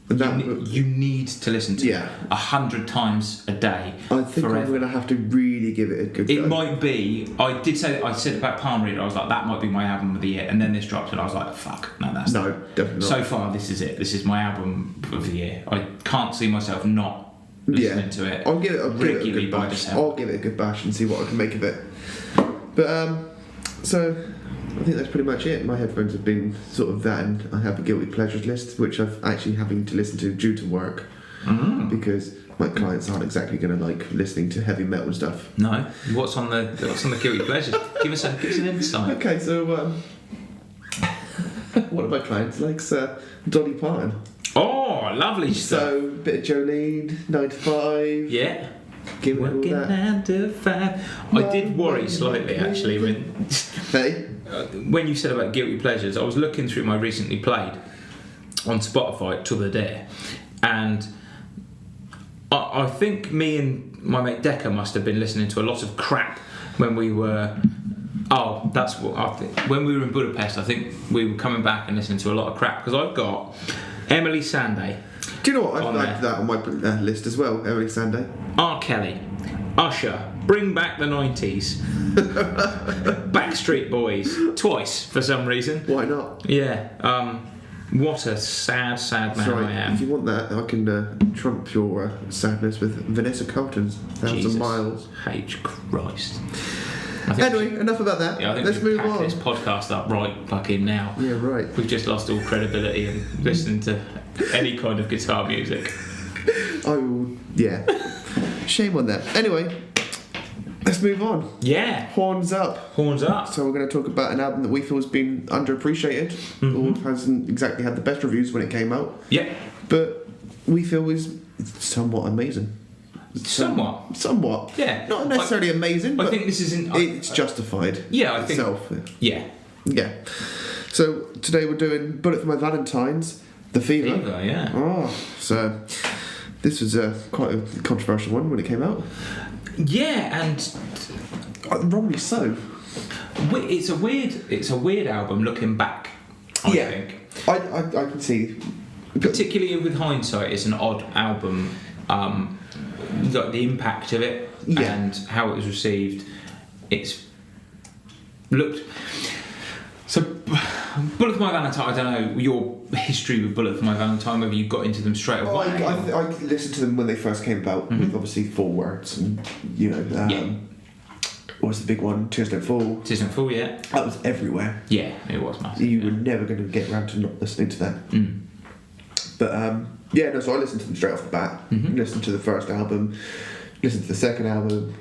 you need to listen to it 100 times a day. I think forever. I'm going to have to really give it a good go. It might be. I said about Palm Reader, I was like, that might be my album of the year, and then this dropped and I was like, fuck, no, definitely not. So far this is it. This is my album of the year. I can't see myself not listening to it. I'll give it a regularly good bash. I'll give it a good bash and see what I can make of it. But so I think that's pretty much it. My headphones have been sort of that, and I have a guilty pleasures list, which I've actually having to listen to due to work, because my clients aren't exactly going to like listening to heavy metal stuff. No. What's on the guilty pleasures? Give us an insight. Okay, so one of my clients likes Dolly Parton. Oh, lovely stuff. So a bit of Jolene, 9 to 5. Yeah. Working 9 to 5. I did worry slightly actually when. Hey. When you said about guilty pleasures, I was looking through my recently played on Spotify to the day, and I think me and my mate Decca must have been listening to a lot of crap when we were. Oh, that's what I think. When we were in Budapest, I think we were coming back and listening to a lot of crap because I've got Emily Sandé. Do you know what? I've liked that on my list as well. Emily Sandé. R. Kelly. Usher, bring back the 90s. Backstreet Boys, twice for some reason. Why not? Yeah. What a sad, sad man Sorry, I am. if you want that, I can trump your sadness with Vanessa Carlton's 1,000 Jesus Miles. H. Christ. Anyway, enough about that. Yeah, I think Let's we should move pack on. this podcast up right fucking now. Yeah, right. We've just lost all credibility in listening to any kind of guitar music. I will. Yeah. Shame on that. Anyway, let's move on. Yeah. Horns up. Horns up. So we're going to talk about an album that we feel has been underappreciated, or hasn't exactly had the best reviews when it came out, Yeah. but we feel is somewhat amazing. Somewhat. Yeah. Not necessarily amazing, but I think this isn't. it's justified. Yeah, I think. itself. Yeah. Yeah. So today we're doing Bullet for My Valentines, The Fever. Fever, yeah. Oh, so this was quite a controversial one when it came out. Yeah, and Wrongly so. it's a weird album looking back. I think, I can see. particularly with hindsight, it's an odd album. Like the impact of it and how it was received. It's looked. So, Bullet for My Valentine. I don't know your history with Bullet for My Valentine. Whether you got into them straight away. I listened to them when they first came about, with obviously Full Words and what was the big one? Tears Don't Fall. Tears Don't Fall, yeah. That was everywhere. Yeah, it was massive. You were never going to get around to not listening to that. But so I listened to them straight off the bat. Listened to the first album, listened to the second album.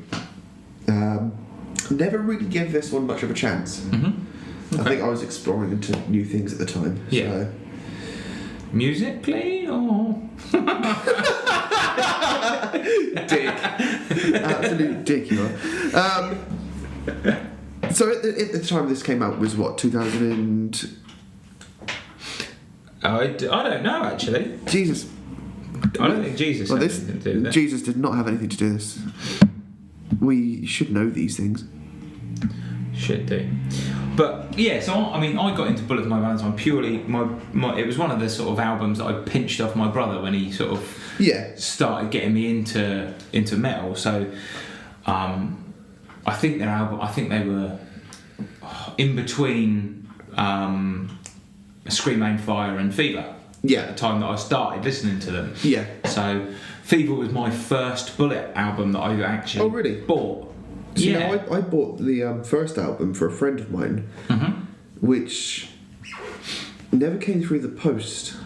Never really gave this one much of a chance. Okay. I think I was exploring into new things at the time. Yeah. So. Musically, or Dick. Absolute dick you are. So at the time this came out was what, 2000 and... I don't know actually. Jesus. I don't think Jesus Well, had this anything to do with it. Jesus did not have anything to do with this. We should know these things. Should do. But yeah, so I got into Bullet for My Valentine purely it was one of the sort of albums that I pinched off my brother when he sort of started getting me into metal. So I think their album, they were in between Scream Aim Fire and Fever. Yeah. At the time that I started listening to them. Yeah. So Fever was my first Bullet album that I actually bought. So I bought the first album for a friend of mine, which never came through the post.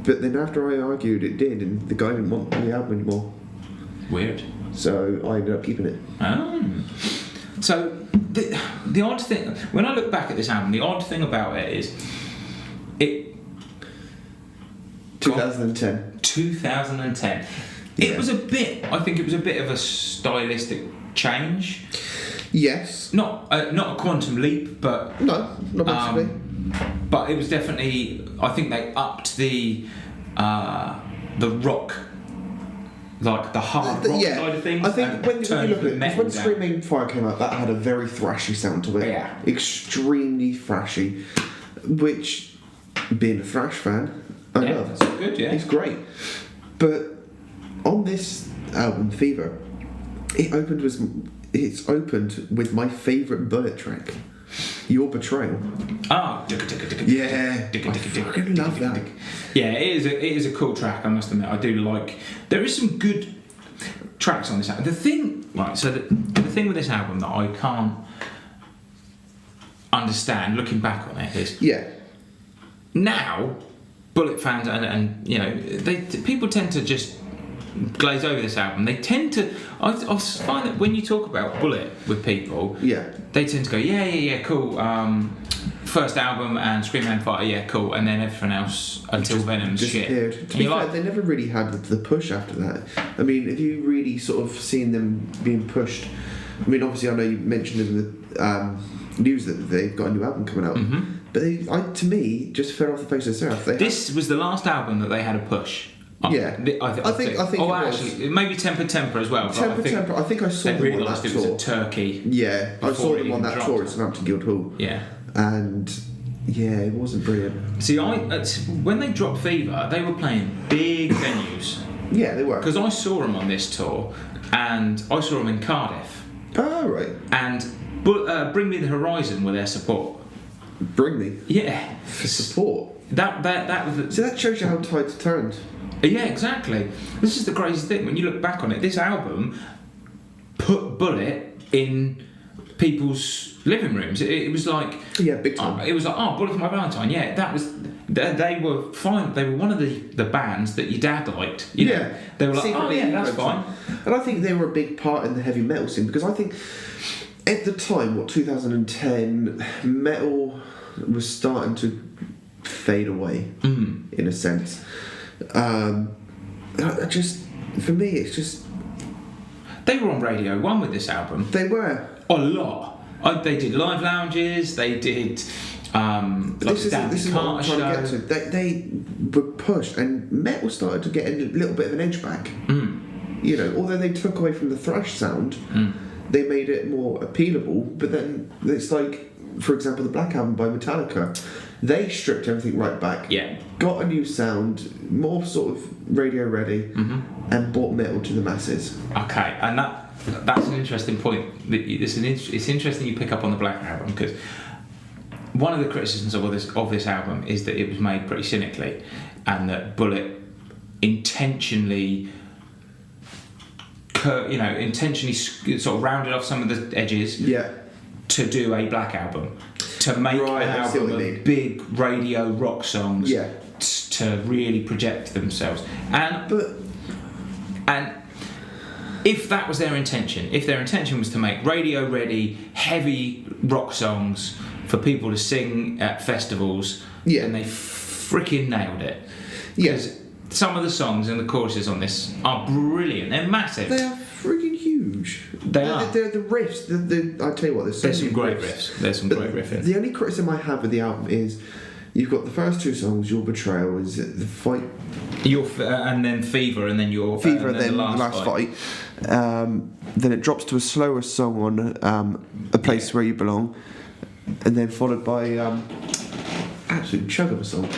But then after I argued, it did, and the guy didn't want the album anymore. Weird. So I ended up keeping it. Oh. So the odd thing, when I look back at this album, the odd thing about it is it. 2010. 2010. Yeah. It was a bit. I think it was a bit of a stylistic change. Yes. Not a quantum leap, but No, not massively. but it was definitely. I think they upped the rock, like the hard rock side of things. I think when you look at it, because when down. Scream Aim Fire came out, that had a very thrashy sound to it. Yeah. Extremely thrashy, which, being a thrash fan, I love. It's good, yeah. It's great. But on this album, Fever, it's opened with my favourite Bullet track, Your Betrayal. Ah, Yeah, I fucking love that. Yeah, it is a cool track. I must admit, I do like. There is some good tracks on this album. The thing with this album that I can't understand, looking back on it, is now Bullet fans and people tend to just glaze over this album. They tend to. I find that when you talk about Bullet with people, they tend to go, yeah, cool. First album and Scream Aim Fire, yeah, cool, and then everything else until Venom's disappeared. shit. To be fair, they never really had the push after that. I mean, have you really sort of seen them being pushed? I mean, obviously, I know you mentioned in the news that they've got a new album coming out, but to me, just fell off the face of the earth. This was the last album that they had a push. I think. Oh, actually, maybe Temper as well. Temper. I think I saw them on that tour. It was a Turkey. Yeah, I saw them on that tour at Southampton Guildhall. Yeah. And it wasn't brilliant. See, when they dropped Fever, they were playing big venues. Yeah, they were. Because I saw them on this tour, and I saw them in Cardiff. Oh, right. And Bring Me the Horizon were their support. Bring Me. Yeah. For support. That was... So that shows you how tides turned. Yeah, exactly. This is the crazy thing. When you look back on it, this album put Bullet in people's living rooms. It was like... Yeah, big time. It was like, Bullet for My Valentine. Yeah, that was... They were fine. They were one of the bands that your dad liked. You know? They were like, secretly, that's fine. And I think they were a big part in the heavy metal scene, because I think at the time, 2010, metal was starting to fade away, in a sense. For me, it's just... They were on Radio 1 with this album. They were. A lot. They did live lounges, they did... this is what I'm trying to get to. They were pushed, and metal started to get a little bit of an edge back. You know, although they took away from the thrash sound, they made it more appealable. But then it's like, for example, the Black Album by Metallica. They stripped everything right back. Yeah. Got a new sound, more sort of radio ready, and brought metal to the masses. Okay, and that's an interesting point. It's interesting you pick up on the Black Album, because one of the criticisms of this album is that it was made pretty cynically, and that Bullet intentionally sort of rounded off some of the edges to do a Black Album, to make an album of big radio rock songs, to really project themselves. And if that was their intention, if their intention was to make radio ready, heavy rock songs for people to sing at festivals, then they freaking nailed it. Because some of the songs and the choruses on this are brilliant. They're massive. They are freaking huge. They are. They're the riffs. I tell you what, there's some great riffs. There's some great riffs. The only criticism I have with the album is you've got the first two songs, Your Betrayal, is it the fight? And then Fever, and then Your... Fever, and then the last fight. Then it drops to a slower song on A Place Where You Belong, and then followed by absolute chug of a song,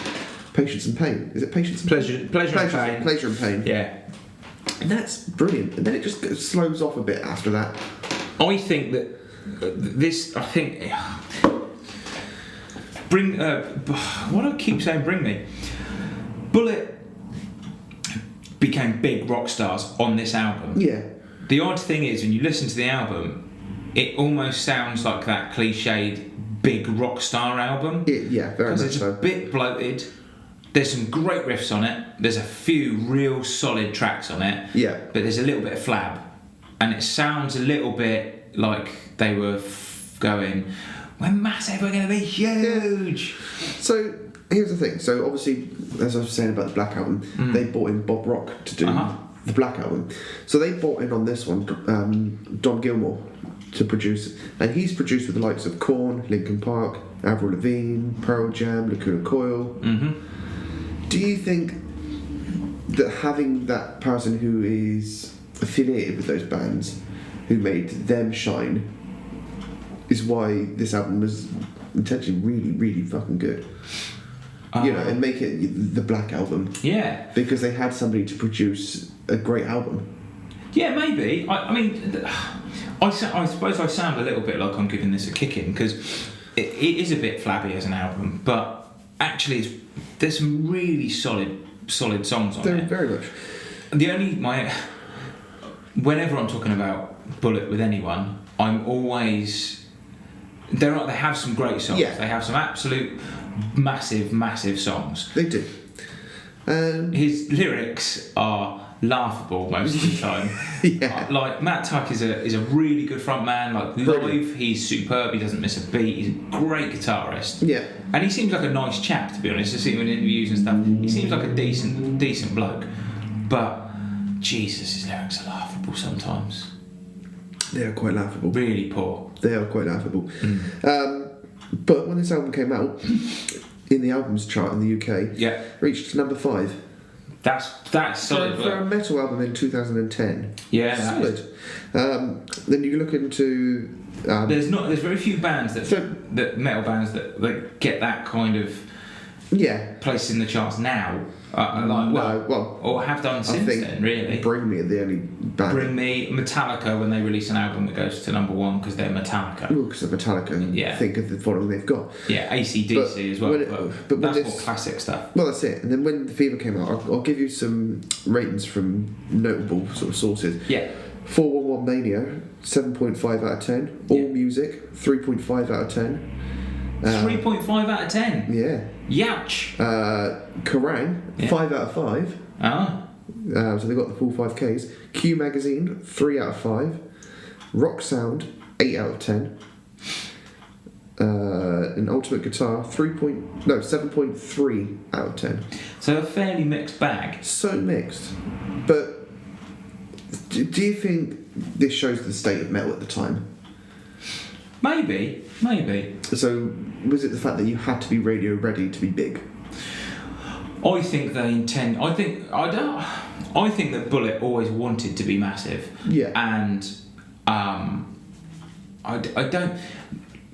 Patience and Pain. Is it Patience and Pain? Pleasure and Pain. Yeah. And that's brilliant. And then it just slows off a bit after that. I think that what do I keep saying? Bring Me. Bullet became big rock stars on this album. Yeah. The odd thing is, when you listen to the album, it almost sounds like that cliched big rock star album. Yeah, very much so. Because it's a bit bloated. There's some great riffs on it. There's a few real solid tracks on it. Yeah. But there's a little bit of flab. And it sounds a little bit like they were going, we're massive, we're going to be huge. Yeah. So, here's the thing. So, obviously, as I was saying about the Black Album, they brought in Bob Rock to do the Black Album. So, they brought in on this one Don Gilmore to produce. And he's produced with the likes of Korn, Linkin Park, Avril Lavigne, Pearl Jam, Lacuna Coil. Do you think that having that person who is affiliated with those bands, who made them shine, is why this album was intentionally really, really fucking good? You know, and make it the Black Album. Yeah. Because they had somebody to produce a great album. Yeah, maybe. I mean, I suppose I sound a little bit like I'm giving this a kick-in, because it is a bit flabby as an album, but actually there's some really solid songs on it. Very much. Whenever I'm talking about Bullet with anyone, I'm always... They have some great songs. Yeah. They have some absolute massive songs. They do. His lyrics are laughable most of the time. Yeah. Like, Matt Tuck is a really good front man. Like, live, he's superb. He doesn't miss a beat. He's a great guitarist. Yeah. And he seems like a nice chap, to be honest. I see him in interviews and stuff. He seems like a decent bloke. But Jesus, his lyrics are laughable sometimes. They are quite laughable. Really poor. They are quite laughable. But when this album came out, in the albums chart in the UK, reached number 5. That's solid for a metal album in 2010. Yeah, solid. Then you look into. There's very few bands that metal bands that get that kind of Yeah. place in the charts now. Or have done since then, really. Bring Me are the only band. Bring Me, Metallica, when they release an album that goes to number one because they're Metallica. Well, because of Metallica, and think of the following they've got. Yeah, AC/DC as well. But that's more classic stuff. Well, that's it. And then when The Fever came out, I'll give you some ratings from notable sort of sources. Yeah. 411 Mania, 7.5 out of 10. All Music, 3.5 out of 10. 3.5 out of 10? Yeah. Youch! Kerrang, 5 out of 5. Ah. So they got the full 5Ks. Q Magazine, 3 out of 5. Rock Sound, 8 out of 10. And Ultimate Guitar, 7.3 out of 10. So a fairly mixed bag. So mixed. But do you think this shows the state of metal at the time? Maybe. So was it the fact that you had to be radio ready to be big? I think they intend. I think that Bullet always wanted to be massive. Yeah. And I don't.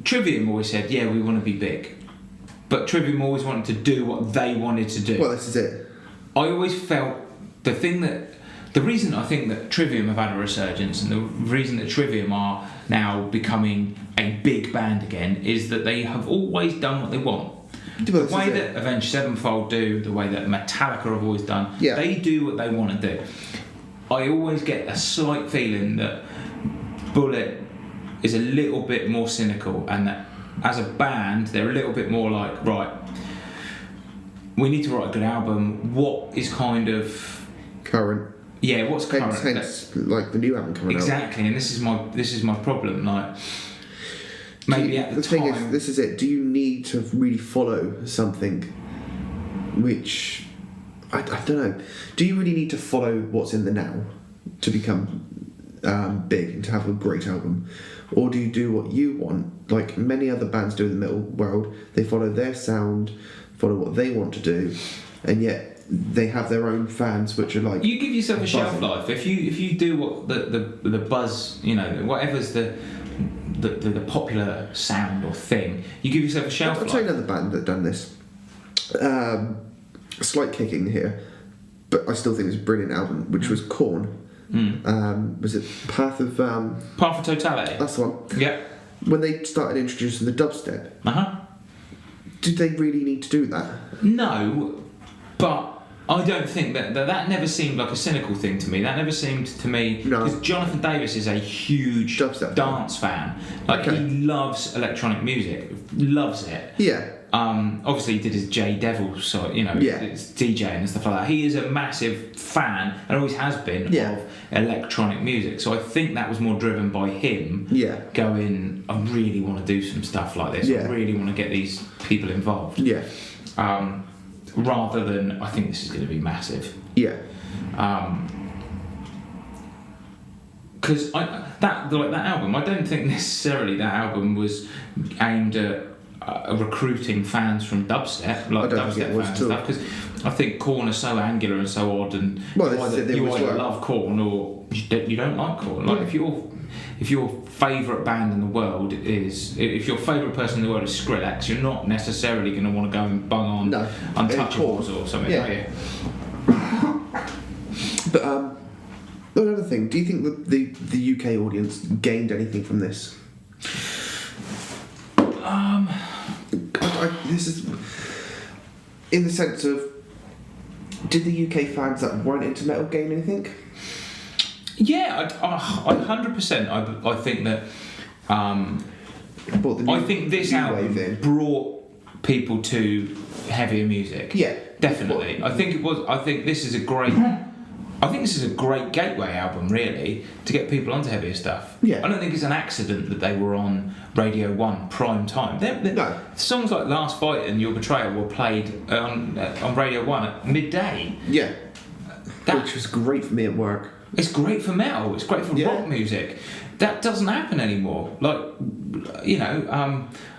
Trivium always said, "Yeah, we want to be big," but Trivium always wanted to do what they wanted to do. Well, this is it. I always felt the reason I think that Trivium have had a resurgence and the reason that Trivium are now becoming a big band again is that they have always done what they want. Well, the way that Avenged Sevenfold do, the way that Metallica have always done, they do what they want to do. I always get a slight feeling that Bullet is a little bit more cynical and that as a band they're a little bit more like, right, we need to write a good album. What is kind of current? Yeah, what's current? Hence, like the new album coming out. Exactly, and this is my problem. Like, maybe at the time. Thing is, this is it. Do you need to really follow something? Which I don't know. Do you really need to follow what's in the now to become big and to have a great album, or do you do what you want? Like many other bands do in the metal world, they follow their sound, follow what they want to do, and yet they have their own fans which are like, you give yourself a shelf life if you do what the buzz, whatever's the popular sound or thing, you give yourself a shelf life. I'll tell you another band that done this. Slight kicking here, but I still think it's a brilliant album, which was Korn. Was it Path of Totality? That's the one. Yeah. When they started introducing the dubstep, did they really need to do that? No, but I don't think that never seemed like a cynical thing to me. That never seemed to me, because Jonathan Davis is a huge dance fan. Like he loves electronic music, loves it. Yeah. Obviously he did his J Devil, so it's DJing and stuff like that. He is a massive fan and always has been of electronic music. So I think that was more driven by him going, I really want to do some stuff like this. I really want to get these people involved. Yeah. Rather than, I think this is going to be massive. Yeah. Because that album, I don't think necessarily that album was aimed at recruiting fans from dubstep, like dubstep fans and stuff. Because I think Korn are so angular and so odd, and you either love Korn or you don't like Korn. Like if your favourite band in the world is, if your favourite person in the world is Skrillex, you're not necessarily going to want to go and bung on Untouchables or something, are you? But another thing, do you think that the UK audience gained anything from this? This is in the sense of, did the UK fans that weren't into metal gain anything? Yeah, I 100%. I think that. I think this album brought people to heavier music. Yeah, definitely. I think this is a great. I think this is a great gateway album, really, to get people onto heavier stuff. Yeah. I don't think it's an accident that they were on Radio 1 prime time. No. Songs like Last Fight and Your Betrayal were played on Radio 1 at midday. Yeah. Which was great for me at work. It's great for metal. It's great for rock music. That doesn't happen anymore. Like, I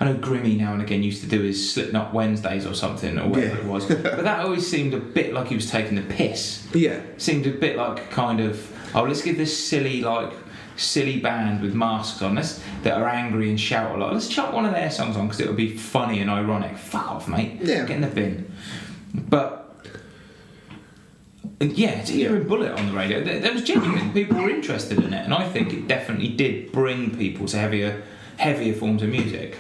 know Grimmy now and again used to do his Slipknot Wednesdays or something, or whatever it was. But that always seemed a bit like he was taking the piss. Yeah. Seemed a bit like kind of, let's give this silly, like, silly band with masks on that are angry and shout a lot. Let's chuck one of their songs on because it would be funny and ironic. Fuck off, mate. Yeah. Get in the bin. But yeah, hearing Bullet on the radio, there was genuine people were interested in it, and I think it definitely did bring people to heavier forms of music.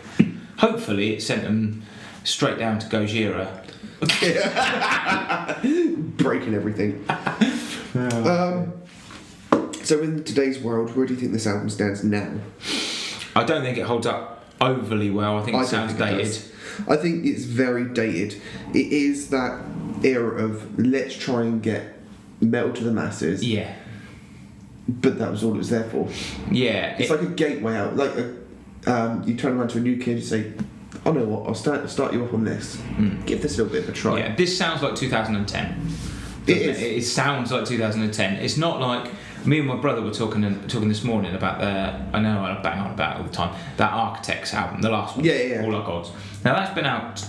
Hopefully, it sent them straight down to Gojira. Breaking everything. So in today's world, where do you think this album stands now? I don't think it holds up overly well. I think it sounds dated. I think it's very dated. It is that era of let's try and get metal to the masses. Yeah. But that was all it was there for. Yeah. It's like a gateway out. Like you turn around to a new kid and say, "Oh no, what? I'll start you up on this. Give this a little bit of a try." Yeah. This sounds like 2010. It sounds like 2010. It's not like me and my brother were talking this morning about I know I bang on about it all the time. That Architects album, the last one. Yeah. All Our Gods. Now that's been out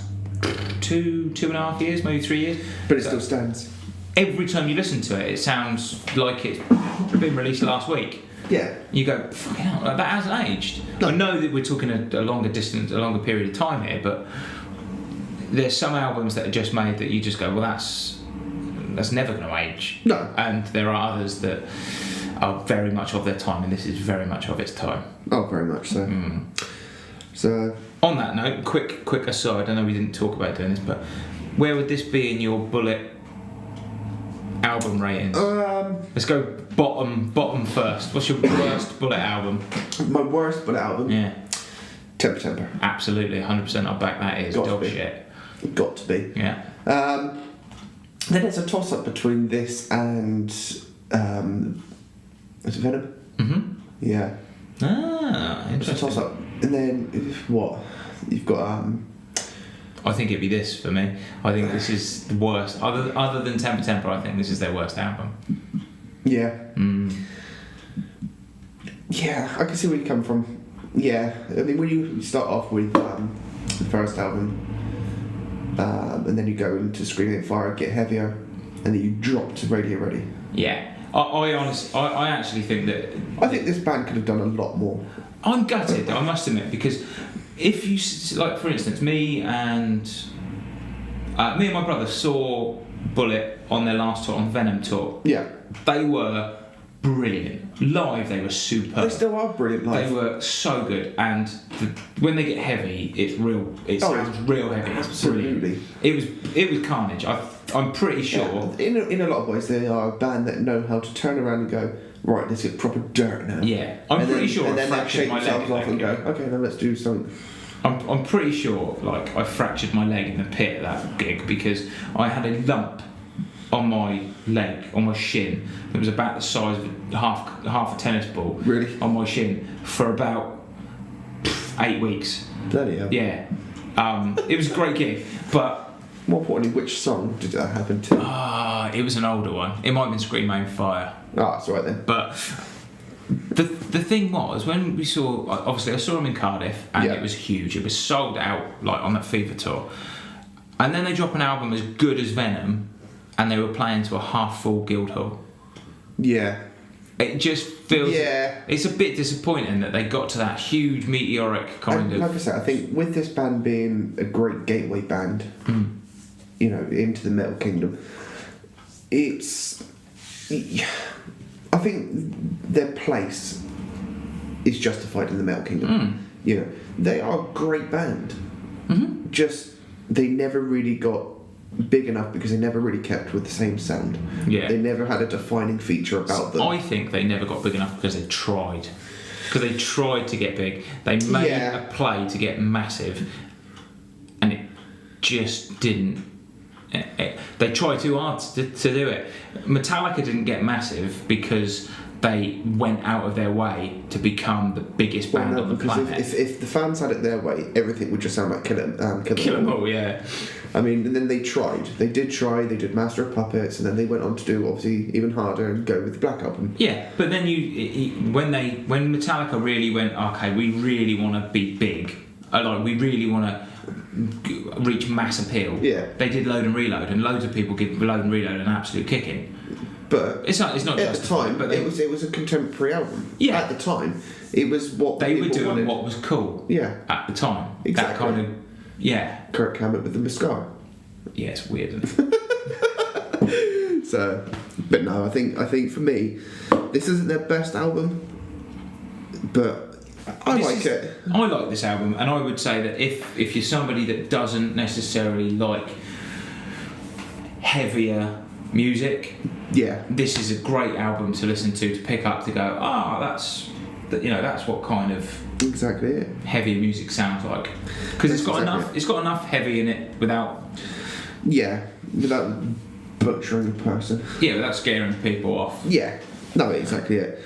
2.5 years, maybe 3 years. But it still stands. Every time you listen to it, it sounds like it's been released last week. Yeah. You go, fucking hell, that hasn't aged. No. I know that we're talking a longer period of time here, but there's some albums that are just made that you just go, well, that's never going to age. No. And there are others that are very much of their time, and this is very much of its time. Oh, very much so. So. On that note, quick aside. I know we didn't talk about doing this, but where would this be in your Bullet album ratings? Let's go bottom first. What's your worst Bullet album? My worst Bullet album? Yeah. Temper. Absolutely, 100%. I'll back that. It is dog shit. Got to be. Yeah. Then it's a toss-up between this and is it Venom? Mm-hmm. Yeah. Ah, interesting. It's a toss-up. And then what? You've got I think it'd be this for me. I think this is the worst. Other than Temper, I think this is their worst album. Yeah. Yeah, I can see where you come from. Yeah, I mean when you start off with the first album, and then you go into Screaming at Fire, get heavier, and then you drop to Radio Ready. Yeah. I actually think that I think this band could have done a lot more. I'm gutted, I must admit, because if you like, for instance, me and my brother saw Bullet on their last tour, on Venom tour. Yeah, they were brilliant live. They were superb. They still are brilliant live. They were so good, and when they get heavy, it's real. It sounds real heavy. It's absolutely. Brilliant. It was carnage. I'm pretty sure. Yeah, in a lot of ways, they are a band that know how to turn around and go, right, let's get proper dirt now. Yeah, I'm pretty sure. And then they shake themselves off and go, okay, now let's do something. I'm pretty sure, like, I fractured my leg in the pit at that gig because I had a lump on my leg, on my shin. It was about the size of half a tennis ball. Really? On my shin for about 8 weeks. Bloody hell. Yeah. It was a great gig, but. More importantly, which song did that happen to? It was an older one. It might have been Scream Aim Fire. That's right then. But the thing was, when we saw, obviously I saw them in Cardiff, and it was huge. It was sold out, like, on that Fever tour. And then they drop an album as good as Venom, and they were playing to a half-full Guildhall. Yeah. It just feels... Yeah. It's a bit disappointing that they got to that huge meteoric kind of... Like I said, I think with this band being a great gateway band, you know, into the metal kingdom, it's... I think their place is justified in the metal kingdom. You know, they are a great band. Mm-hmm. Just, they never really got big enough because they never really kept with the same sound. Yeah. They never had a defining feature about them. I think they never got big enough because they tried. Because they tried to get big. They made a play to get massive, and it just didn't. They tried too hard to do it. Metallica didn't get massive because they went out of their way to become the biggest band on the planet. If the fans had it their way, everything would just sound like Kill 'Em All. Yeah. I mean, and then they tried. They did try. They did Master of Puppets, and then they went on to do obviously even harder and go with the Black Album. Yeah, but then when Metallica really went, okay, we really want to be big, like we really want to reach mass appeal. Yeah. They did Load and Reload, and loads of people give Load and Reload an absolute kicking. but it's not at the justified, time, but it was a contemporary album. Yeah. At the time, it was what they were people doing wanted. what was cool. Yeah. At the time, Exactly. that kind of Kirk Hammett with the mascara. Yeah, it's weird. Isn't it? So, but no, I think for me, this isn't their best album, but I like it. I like this album, and I would say that if you're somebody that doesn't necessarily like heavier music, Yeah. this is a great album to listen to pick up to go, that's what kind of Exactly it. heavier music sounds like, because it's got Exactly enough. It's got enough heavy in it without. Yeah, without butchering a person. Yeah, without scaring people off. Yeah, no, exactly it.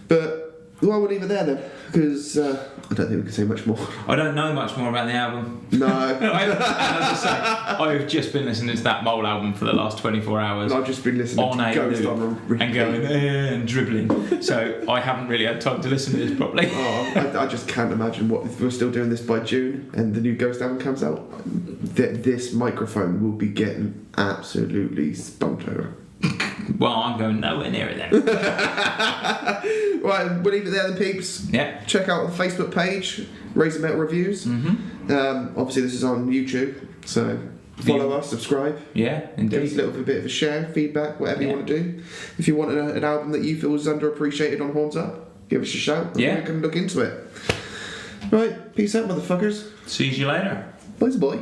But well, we'll leave it there then, because I don't think we can say much more. I don't know much more about the album. No. And as I say, I've just been listening to that Mole album for the last 24 hours. And I've just been listening on to a Ghost loop on repeat. and going and dribbling. So I haven't really had time to listen to this properly. I just can't imagine what if we're still doing this by June and the new Ghost album comes out. This microphone will be getting absolutely spunked over. Well, I'm going nowhere near it then. Right, we'll leave it there then, peeps. Yeah. Check out the Facebook page, Razor Metal Reviews. Mm-hmm. Obviously, this is on YouTube, so follow us, subscribe. Yeah, indeed. Give us a little bit of a share, feedback, whatever you want to do. If you want an album that you feel is underappreciated on Horns Up, give us a shout. And we can look into it. Right, peace out, motherfuckers. See you later. Bye, boy.